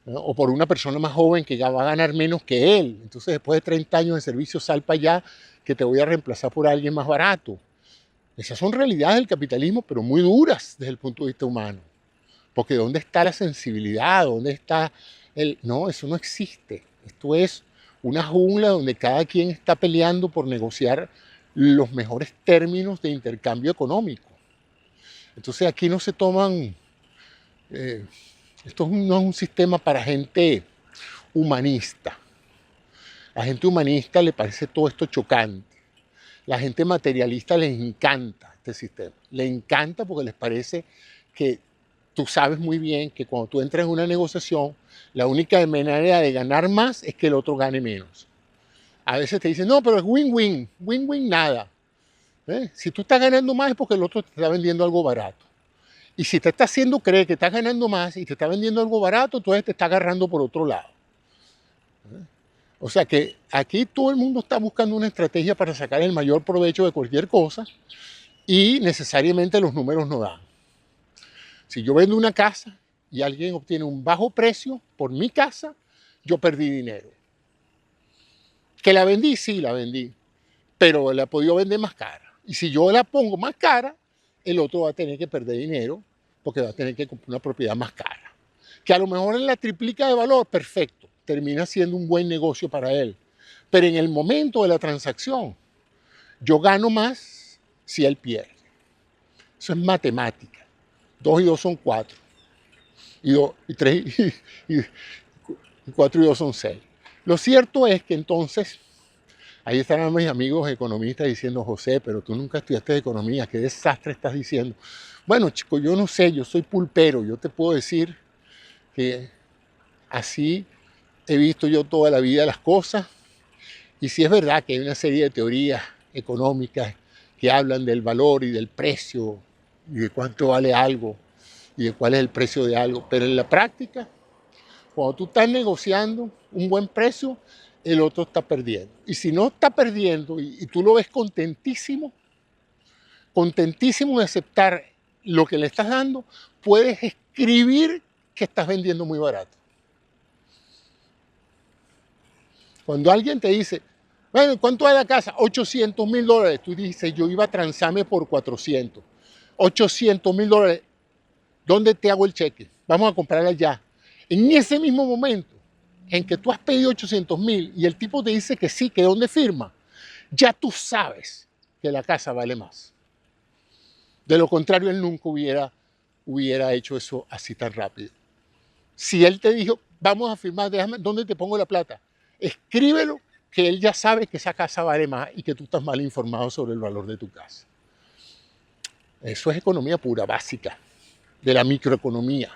¿no? O por una persona más joven que ya va a ganar menos que él. Entonces, después de 30 años de servicio, sal para allá que te voy a reemplazar por alguien más barato. Esas son realidades del capitalismo, pero muy duras desde el punto de vista humano. Porque ¿dónde está la sensibilidad? ¿Dónde está el...? No, eso no existe. Esto es una jungla donde cada quien está peleando por negociar los mejores términos de intercambio económico. Entonces aquí no se toman... esto no es un sistema para gente humanista. A la gente humanista le parece todo esto chocante. La gente materialista les encanta este sistema. Les encanta porque les parece que tú sabes muy bien que cuando tú entras en una negociación, la única manera de ganar más es que el otro gane menos. A veces te dicen, no, pero es win-win, win-win nada. Si tú estás ganando más es porque el otro te está vendiendo algo barato. Y si te está haciendo creer que estás ganando más y te está vendiendo algo barato, entonces te está agarrando por otro lado. O sea que aquí todo el mundo está buscando una estrategia para sacar el mayor provecho de cualquier cosa y necesariamente los números no dan. Si yo vendo una casa y alguien obtiene un bajo precio por mi casa, yo perdí dinero. ¿Que la vendí? Sí, la vendí, pero la he podido vender más cara. Y si yo la pongo más cara, el otro va a tener que perder dinero porque va a tener que comprar una propiedad más cara. Que a lo mejor en la triplica de valor, perfecto, termina siendo un buen negocio para él. Pero en el momento de la transacción, yo gano más si él pierde. Eso es matemática. 2 y 2 son 4. Y 3 y 4 y 2 son 6. Lo cierto es que entonces, ahí estarán mis amigos economistas diciendo, José, pero tú nunca estudiaste economía, qué desastre estás diciendo. Bueno, chico, yo no sé, yo soy pulpero, yo te puedo decir que así he visto yo toda la vida las cosas. Y sí es verdad que hay una serie de teorías económicas que hablan del valor y del precio y de cuánto vale algo y de cuál es el precio de algo. Pero en la práctica, cuando tú estás negociando un buen precio, el otro está perdiendo. Y si no está perdiendo y tú lo ves contentísimo de aceptar lo que le estás dando, puedes escribir que estás vendiendo muy barato. Cuando alguien te dice, bueno, ¿cuánto es la casa? $800,000. Tú dices, yo iba a transarme por 400. $800,000. ¿Dónde te hago el cheque? Vamos a comprarla ya. En ese mismo momento en que tú has pedido 800,000 y el tipo te dice que sí, que dónde firma, ya tú sabes que la casa vale más. De lo contrario, él nunca hubiera hecho eso así tan rápido. Si él te dijo, vamos a firmar, déjame, ¿dónde te pongo la plata? Escríbelo, que él ya sabe que esa casa vale más y que tú estás mal informado sobre el valor de tu casa. Eso es economía pura, básica, de la microeconomía.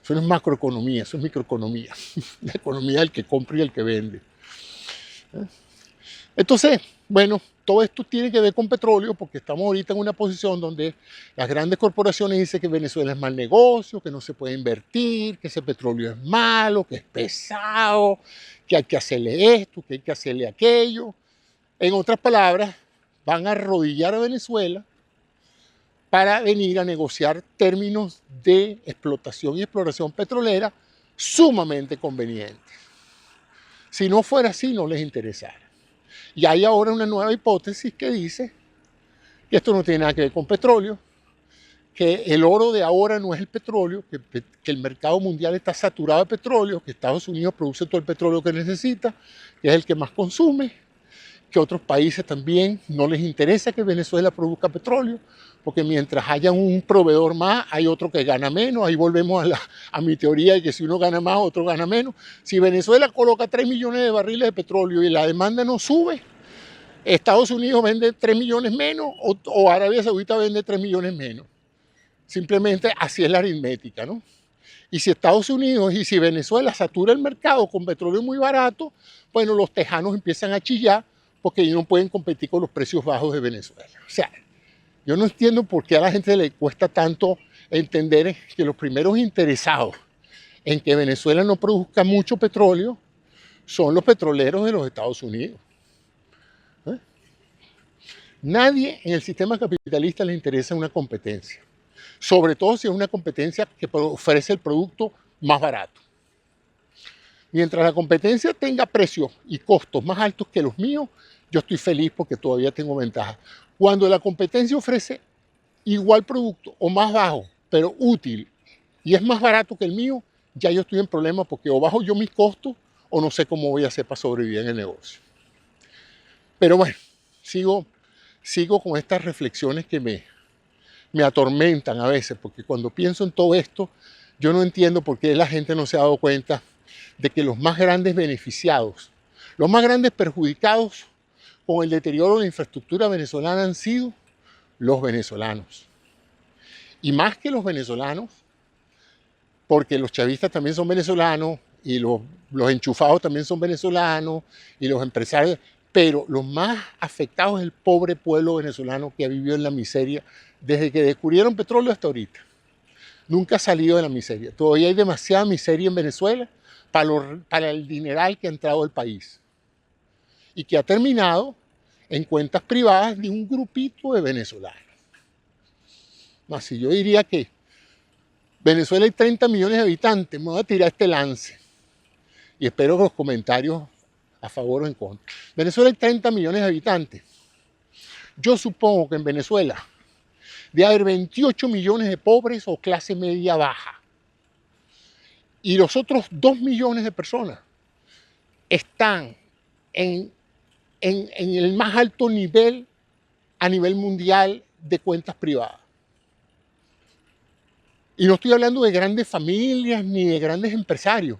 Eso no es macroeconomía, eso es microeconomía. La economía del que compra y el que vende. Entonces, bueno, todo esto tiene que ver con petróleo porque estamos ahorita en una posición donde las grandes corporaciones dicen que Venezuela es mal negocio, que no se puede invertir, que ese petróleo es malo, que es pesado, que hay que hacerle esto, que hay que hacerle aquello. En otras palabras, van a arrodillar a Venezuela para venir a negociar términos de explotación y exploración petrolera sumamente convenientes. Si no fuera así, no les interesara. Y hay ahora una nueva hipótesis que dice que esto no tiene nada que ver con petróleo, que el oro de ahora no es el petróleo, que el mercado mundial está saturado de petróleo, que Estados Unidos produce todo el petróleo que necesita, que es el que más consume, que otros países también no les interesa que Venezuela produzca petróleo, porque mientras haya un proveedor más, hay otro que gana menos. Ahí volvemos a mi teoría de que si uno gana más, otro gana menos. Si Venezuela coloca 3 millones de barriles de petróleo y la demanda no sube, Estados Unidos vende 3 millones menos o Arabia Saudita vende 3 millones menos. Simplemente así es la aritmética, ¿no? Y si Estados Unidos y si Venezuela satura el mercado con petróleo muy barato, bueno, los tejanos empiezan a chillar porque ellos no pueden competir con los precios bajos de Venezuela. O sea, yo no entiendo por qué a la gente le cuesta tanto entender que los primeros interesados en que Venezuela no produzca mucho petróleo son los petroleros de los Estados Unidos. ¿Eh? Nadie en el sistema capitalista le interesa una competencia, sobre todo si es una competencia que ofrece el producto más barato. Mientras la competencia tenga precios y costos más altos que los míos, yo estoy feliz porque todavía tengo ventaja. Cuando la competencia ofrece igual producto o más bajo, pero útil, y es más barato que el mío, ya yo estoy en problema porque o bajo yo mis costos o no sé cómo voy a hacer para sobrevivir en el negocio. Pero bueno, sigo con estas reflexiones que me atormentan a veces, porque cuando pienso en todo esto, yo no entiendo por qué la gente no se ha dado cuenta de que los más grandes beneficiados, los más grandes perjudicados con el deterioro de la infraestructura venezolana han sido los venezolanos. Y más que los venezolanos, porque los chavistas también son venezolanos y los enchufados también son venezolanos y los empresarios, pero los más afectados es el pobre pueblo venezolano que ha vivido en la miseria desde que descubrieron petróleo hasta ahorita. Nunca ha salido de la miseria. Todavía hay demasiada miseria en Venezuela para el dineral que ha entrado al país y que ha terminado en cuentas privadas de un grupito de venezolanos. Así yo diría que Venezuela hay 30 millones de habitantes. Me voy a tirar este lance y espero los comentarios a favor o en contra. Venezuela hay 30 millones de habitantes. Yo supongo que en Venezuela debe haber 28 millones de pobres o clase media baja. Y los otros 2 millones de personas están en el más alto nivel a nivel mundial de cuentas privadas. Y no estoy hablando de grandes familias ni de grandes empresarios.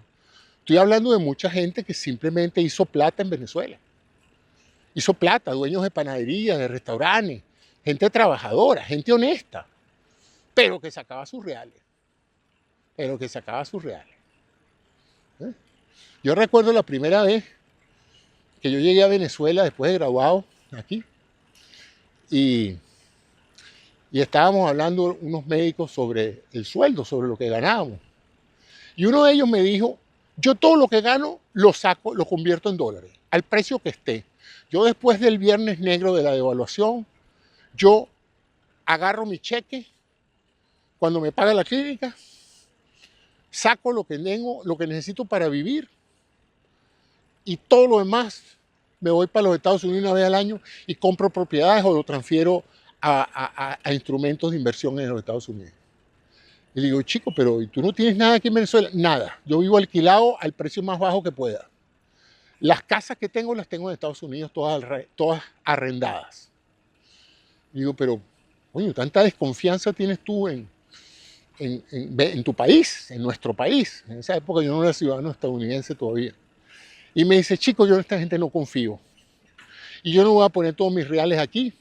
Estoy hablando de mucha gente que simplemente hizo plata en Venezuela. Hizo plata, dueños de panaderías, de restaurantes, gente trabajadora, gente honesta, pero que sacaba sus reales. ¿Eh? Yo recuerdo la primera vez que yo llegué a Venezuela después de graduado aquí y estábamos hablando unos médicos sobre el sueldo, sobre lo que ganábamos. Y uno de ellos me dijo, yo todo lo que gano lo saco, lo convierto en dólares, al precio que esté. Yo después del viernes negro de la devaluación, yo agarro mi cheque, cuando me paga la clínica, saco lo que tengo, lo que necesito para vivir y todo lo demás me voy para los Estados Unidos una vez al año y compro propiedades o lo transfiero a instrumentos de inversión en los Estados Unidos. Y le digo, chico, pero ¿y tú no tienes nada aquí en Venezuela? Nada. Yo vivo alquilado al precio más bajo que pueda. Las casas que tengo las tengo en Estados Unidos todas arrendadas. Y digo, pero, oye, tanta desconfianza tienes tú en tu país, en nuestro país. En esa época yo no era ciudadano estadounidense todavía. Y me dice, chico, yo en esta gente no confío. Y yo no voy a poner todos mis reales aquí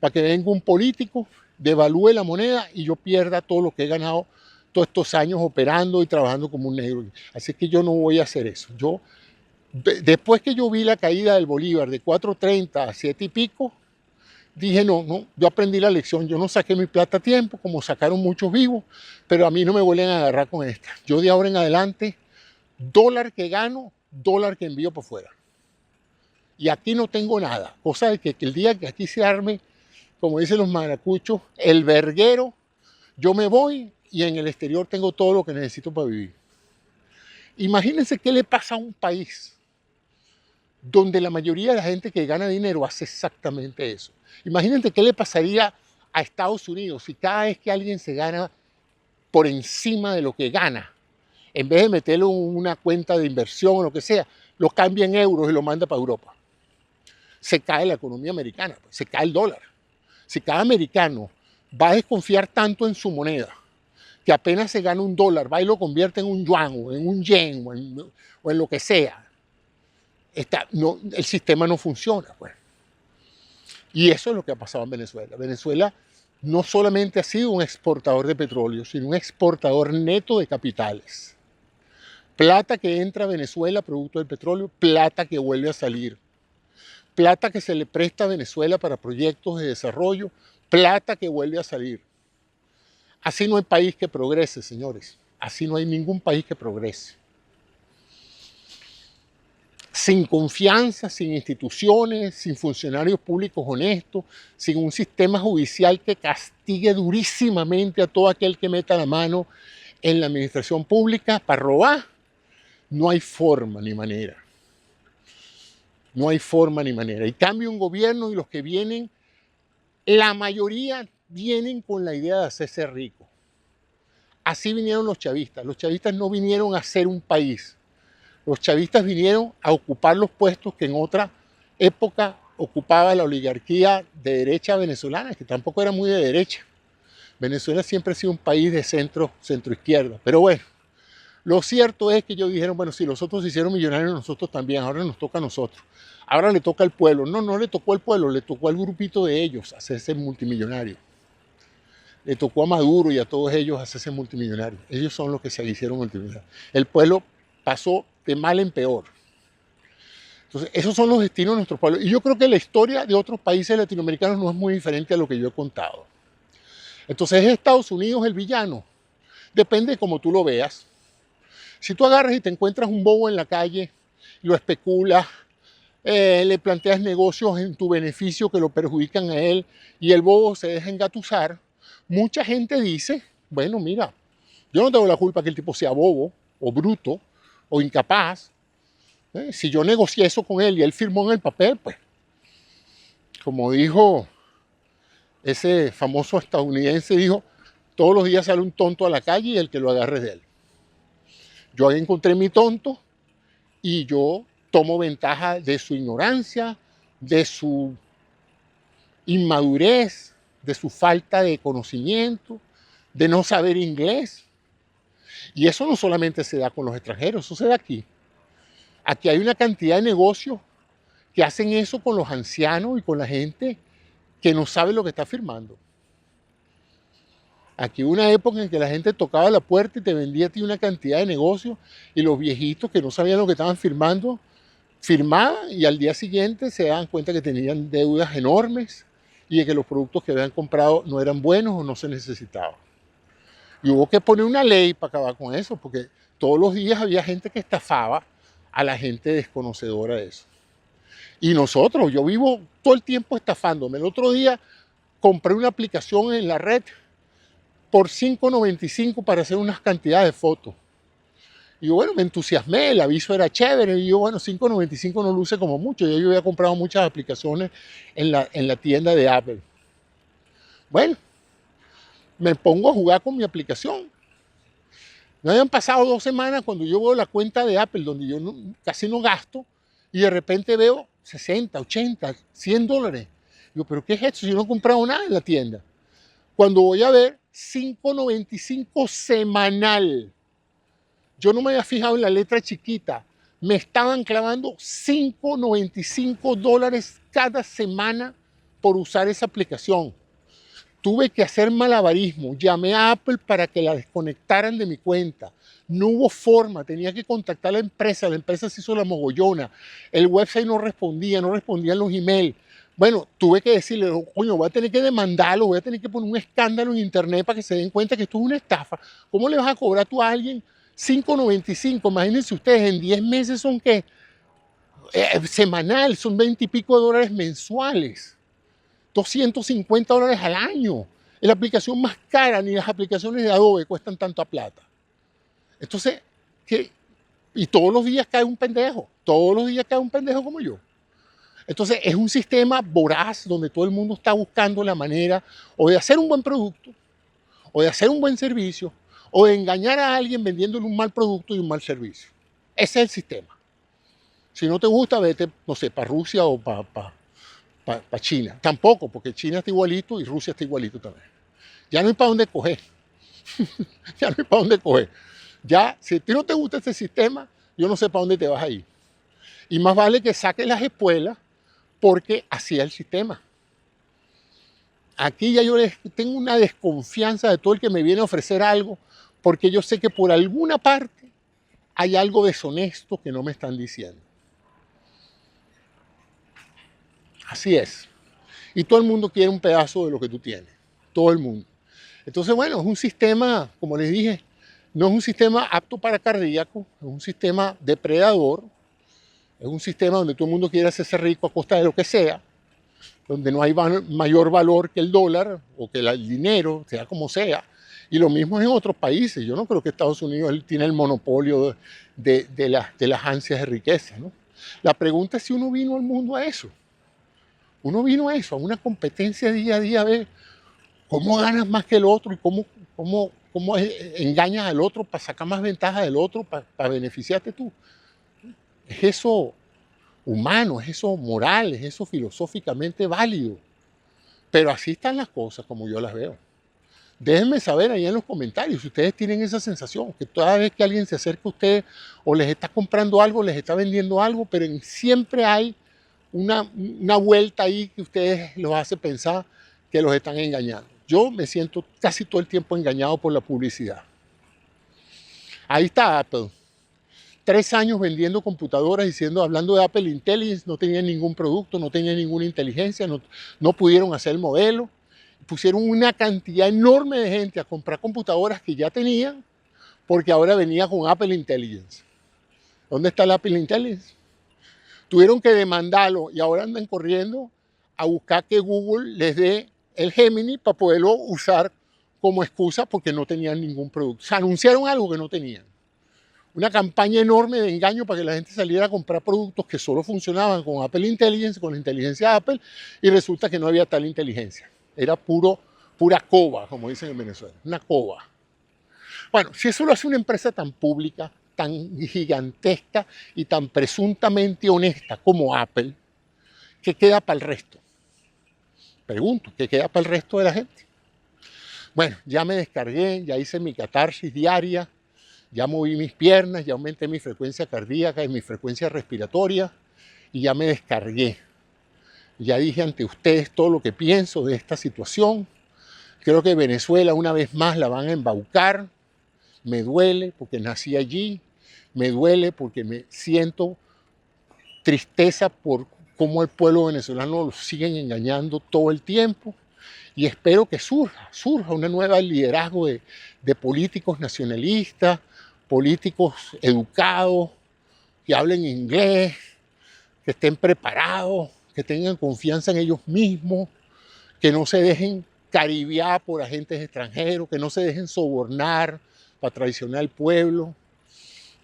para que venga un político, devalúe la moneda y yo pierda todo lo que he ganado todos estos años operando y trabajando como un negro. Así que yo no voy a hacer eso. Después que yo vi la caída del Bolívar de 4.30 a 7 y pico, dije, no, yo aprendí la lección. Yo no saqué mi plata a tiempo, como sacaron muchos vivos, pero a mí no me vuelven a agarrar con esta. Yo de ahora en adelante, dólar que gano, dólar que envío por fuera. Y aquí no tengo nada. Cosa de que el día que aquí se arme, como dicen los maracuchos, el verguero, yo me voy y en el exterior tengo todo lo que necesito para vivir. Imagínense qué le pasa a un país donde la mayoría de la gente que gana dinero hace exactamente eso. Imagínense qué le pasaría a Estados Unidos si cada vez que alguien se gana por encima de lo que gana, en vez de meterlo en una cuenta de inversión o lo que sea, lo cambia en euros y lo manda para Europa. Se cae la economía americana, se cae el dólar. Si cada americano va a desconfiar tanto en su moneda, que apenas se gana un dólar, va y lo convierte en un yuan o en un yen o en lo que sea, el sistema no funciona. Pues. Y eso es lo que ha pasado en Venezuela. Venezuela no solamente ha sido un exportador de petróleo, sino un exportador neto de capitales. Plata que entra a Venezuela producto del petróleo, plata que vuelve a salir. plata que se le presta a Venezuela para proyectos de desarrollo, plata que vuelve a salir. Así no hay país que progrese, señores. Así no hay ningún país que progrese. Sin confianza, sin instituciones, sin funcionarios públicos honestos, sin un sistema judicial que castigue durísimamente a todo aquel que meta la mano en la administración pública para robar, no hay forma ni manera. No hay forma ni manera. Y cambia un gobierno y los que vienen, la mayoría vienen con la idea de hacerse ricos. Así vinieron los chavistas. Los chavistas no vinieron a ser un país. Los chavistas vinieron a ocupar los puestos que en otra época ocupaba la oligarquía de derecha venezolana, que tampoco era muy de derecha. Venezuela siempre ha sido un país de centro-izquierda. Pero bueno, lo cierto es que ellos dijeron, bueno, si los otros se hicieron millonarios, nosotros también, ahora nos toca a nosotros. Ahora le toca al pueblo. No, no le tocó al pueblo, le tocó al grupito de ellos hacerse multimillonarios. Le tocó a Maduro y a todos ellos hacerse multimillonarios. Ellos son los que se hicieron multimillonarios. El pueblo pasó de mal en peor. Entonces, esos son los destinos de nuestro pueblo. Y yo creo que la historia de otros países latinoamericanos no es muy diferente a lo que yo he contado. Entonces, ¿es Estados Unidos el villano? Depende de cómo tú lo veas. Si tú agarras y te encuentras un bobo en la calle, lo especulas, le planteas negocios en tu beneficio que lo perjudican a él y el bobo se deja engatusar, mucha gente dice, bueno, mira, yo no tengo la culpa que el tipo sea bobo o bruto o incapaz. Si yo negocié eso con él y él firmó en el papel, pues, como dijo ese famoso estadounidense, dijo, todos los días sale un tonto a la calle y el que lo agarre es de él. Yo encontré mi tonto y yo tomo ventaja de su ignorancia, de su inmadurez, de su falta de conocimiento, de no saber inglés. Y eso no solamente se da con los extranjeros, eso se da aquí. Aquí hay una cantidad de negocios que hacen eso con los ancianos y con la gente que no sabe lo que está firmando. Aquí hubo una época en que la gente tocaba la puerta y te vendía a ti una cantidad de negocios y los viejitos que no sabían lo que estaban firmando, firmaban y al día siguiente se daban cuenta que tenían deudas enormes y de que los productos que habían comprado no eran buenos o no se necesitaban. Y hubo que poner una ley para acabar con eso, porque todos los días había gente que estafaba a la gente desconocedora de eso. Y nosotros, yo vivo todo el tiempo estafándome. El otro día compré una aplicación en la red por $5.95 para hacer unas cantidades de fotos. Y bueno, me entusiasmé, el aviso era chévere, y yo, bueno, $5.95 no luce como mucho, yo había comprado muchas aplicaciones en la tienda de Apple. Bueno, me pongo a jugar con mi aplicación. No habían pasado 2 semanas cuando yo veo la cuenta de Apple, donde yo casi no gasto, y de repente veo 60, 80, $100. Digo, ¿pero qué es esto? Si yo no he comprado nada en la tienda. Cuando voy a ver, $5.95 semanal. Yo no me había fijado en la letra chiquita. Me estaban clavando $5.95 cada semana por usar esa aplicación. Tuve que hacer malabarismo. Llamé a Apple para que la desconectaran de mi cuenta. No hubo forma. Tenía que contactar a la empresa. La empresa se hizo la mogollona. El website no respondían los emails. Bueno, tuve que decirle, coño, voy a tener que demandarlo, voy a tener que poner un escándalo en internet para que se den cuenta que esto es una estafa. ¿Cómo le vas a cobrar tú a alguien $5.95? Imagínense ustedes, en 10 meses son ¿qué? Semanal, son 20 y pico de dólares mensuales. $250 al año. Es la aplicación más cara, ni las aplicaciones de Adobe cuestan tanta plata. Entonces, ¿qué? Y todos los días cae un pendejo. Todos los días cae un pendejo como yo. Entonces, es un sistema voraz donde todo el mundo está buscando la manera o de hacer un buen producto, o de hacer un buen servicio, o de engañar a alguien vendiéndole un mal producto y un mal servicio. Ese es el sistema. Si no te gusta, vete, no sé, para Rusia o para China. Tampoco, porque China está igualito y Rusia está igualito también. Ya no hay para dónde coger. Ya no hay para dónde coger. Ya, si a ti no te gusta este sistema, yo no sé para dónde te vas a ir. Y más vale que saques las espuelas porque así es el sistema. Aquí ya yo tengo una desconfianza de todo el que me viene a ofrecer algo, porque yo sé que por alguna parte hay algo deshonesto que no me están diciendo. Así es. Y todo el mundo quiere un pedazo de lo que tú tienes. Todo el mundo. Entonces, bueno, es un sistema, como les dije, no es un sistema apto para cardíacos, es un sistema depredador, es un sistema donde todo el mundo quiere hacerse rico a costa de lo que sea, donde no hay mayor valor que el dólar o que el dinero, sea como sea. Y lo mismo es en otros países. Yo no creo que Estados Unidos tiene el monopolio de las ansias de riqueza, ¿no? La pregunta es si uno vino al mundo a eso. Uno vino a eso, a una competencia día a día, a ver cómo ganas más que el otro y cómo engañas al otro para sacar más ventaja del otro, para beneficiarte tú. Es eso humano, es eso moral, es eso filosóficamente válido. Pero así están las cosas como yo las veo. Déjenme saber ahí en los comentarios si ustedes tienen esa sensación, que toda vez que alguien se acerca a ustedes o les está comprando algo, les está vendiendo algo, pero siempre hay una vuelta ahí que ustedes los hace pensar que los están engañando. Yo me siento casi todo el tiempo engañado por la publicidad. Ahí está Apple. 3 años vendiendo computadoras, hablando de Apple Intelligence, no tenían ningún producto, no tenían ninguna inteligencia, no pudieron hacer el modelo. Pusieron una cantidad enorme de gente a comprar computadoras que ya tenían, porque ahora venía con Apple Intelligence. ¿Dónde está el Apple Intelligence? Tuvieron que demandarlo y ahora andan corriendo a buscar que Google les dé el Gemini para poderlo usar como excusa porque no tenían ningún producto. Se anunciaron algo que no tenían. Una campaña enorme de engaño para que la gente saliera a comprar productos que solo funcionaban con Apple Intelligence, con la inteligencia de Apple, y resulta que no había tal inteligencia. Era pura coba, como dicen en Venezuela, una coba. Bueno, si eso lo hace una empresa tan pública, tan gigantesca y tan presuntamente honesta como Apple, ¿qué queda para el resto? Pregunto, ¿qué queda para el resto de la gente? Bueno, ya me descargué, ya hice mi catarsis diaria, ya moví mis piernas, ya aumenté mi frecuencia cardíaca y mi frecuencia respiratoria y ya me descargué. Ya dije ante ustedes todo lo que pienso de esta situación. Creo que Venezuela una vez más la van a embaucar. Me duele porque nací allí. Me duele porque me siento tristeza por cómo el pueblo venezolano lo siguen engañando todo el tiempo. Y espero que surja una nueva liderazgo de políticos nacionalistas, políticos educados, que hablen inglés, que estén preparados, que tengan confianza en ellos mismos, que no se dejen caribear por agentes extranjeros, que no se dejen sobornar para traicionar al pueblo.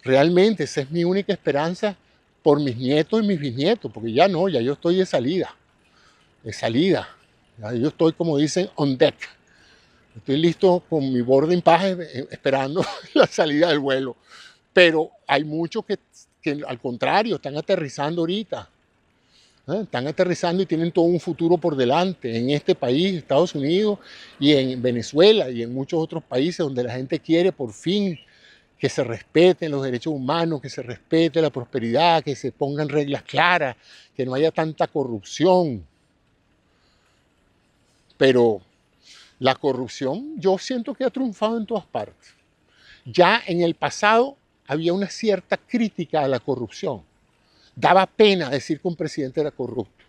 Realmente esa es mi única esperanza por mis nietos y mis bisnietos, porque ya no, ya yo estoy de salida. Ya yo estoy, como dicen, on deck. Estoy listo con mi boarding pass esperando la salida del vuelo. Pero hay muchos que al contrario están aterrizando ahorita. Están aterrizando y tienen todo un futuro por delante en este país, Estados Unidos, y en Venezuela y en muchos otros países donde la gente quiere por fin que se respeten los derechos humanos, que se respete la prosperidad, que se pongan reglas claras, que no haya tanta corrupción. Pero la corrupción yo siento que ha triunfado en todas partes. Ya en el pasado había una cierta crítica a la corrupción. Daba pena decir que un presidente era corrupto.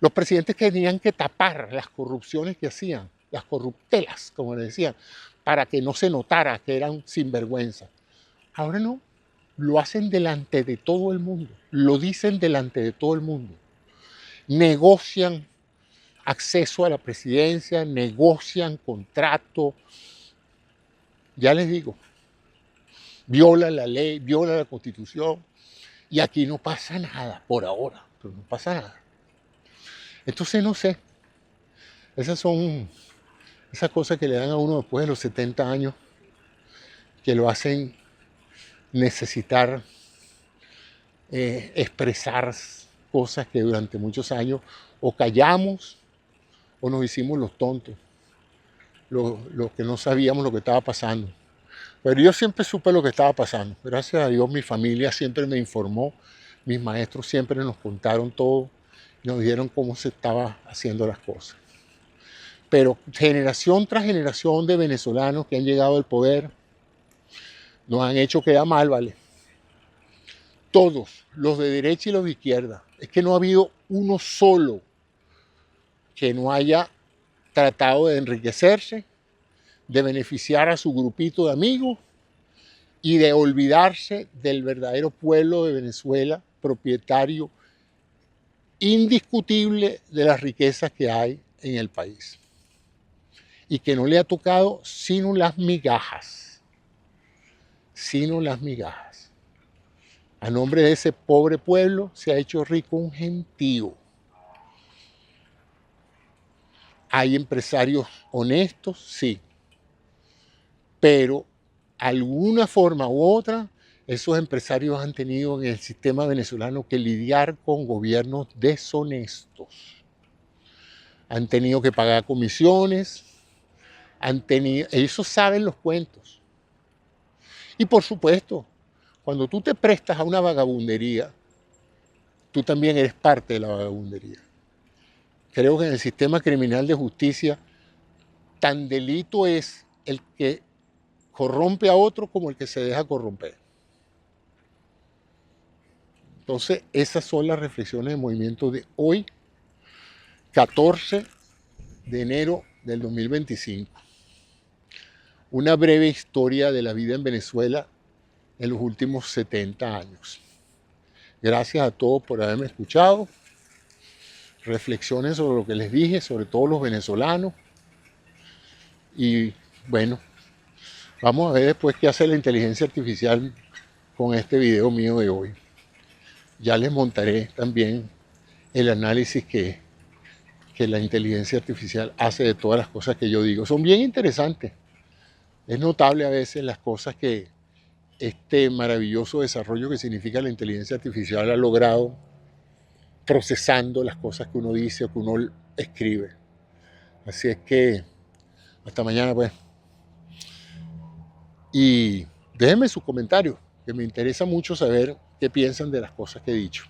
Los presidentes tenían que tapar las corrupciones que hacían, las corruptelas, como le decían, para que no se notara que eran sinvergüenza. Ahora no, lo hacen delante de todo el mundo, lo dicen delante de todo el mundo. Negocian acceso a la presidencia, negocian contrato. Ya les digo, viola la ley, viola la Constitución, y aquí no pasa nada, por ahora, pero no pasa nada. Entonces, no sé, esas son esas cosas que le dan a uno después de los 70 años, que lo hacen necesitar expresar cosas que durante muchos años o callamos o nos hicimos los tontos, los que no sabíamos lo que estaba pasando. Pero yo siempre supe lo que estaba pasando. Gracias a Dios mi familia siempre me informó, mis maestros siempre nos contaron todo, nos dijeron cómo se estaban haciendo las cosas. Pero generación tras generación de venezolanos que han llegado al poder nos han hecho quedar mal, ¿vale? Todos, los de derecha y los de izquierda. Es que no ha habido uno solo que no haya tratado de enriquecerse, de beneficiar a su grupito de amigos y de olvidarse del verdadero pueblo de Venezuela, propietario indiscutible de las riquezas que hay en el país. Y que no le ha tocado sino las migajas. Sino las migajas. A nombre de ese pobre pueblo se ha hecho rico un gentío. Hay empresarios honestos, sí. Pero alguna forma u otra, esos empresarios han tenido en el sistema venezolano que lidiar con gobiernos deshonestos. Han tenido que pagar comisiones, ellos saben los cuentos. Y por supuesto, cuando tú te prestas a una vagabundería, tú también eres parte de la vagabundería. Creo que en el sistema criminal de justicia, tan delito es el que corrompe a otro como el que se deja corromper. Entonces, esas son las reflexiones de movimiento de hoy, 14 de enero del 2025. Una breve historia de la vida en Venezuela en los últimos 70 años. Gracias a todos por haberme escuchado. Reflexiones sobre lo que les dije, sobre todos los venezolanos. Y bueno, vamos a ver después qué hace la inteligencia artificial con este video mío de hoy. Ya les montaré también el análisis que la inteligencia artificial hace de todas las cosas que yo digo. Son bien interesantes. Es notable a veces las cosas que este maravilloso desarrollo que significa la inteligencia artificial ha logrado procesando las cosas que uno dice o que uno escribe. Así es que hasta mañana pues. Y déjenme sus comentarios, que me interesa mucho saber qué piensan de las cosas que he dicho.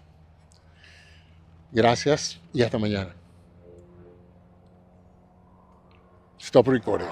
Gracias y hasta mañana. Stop recording.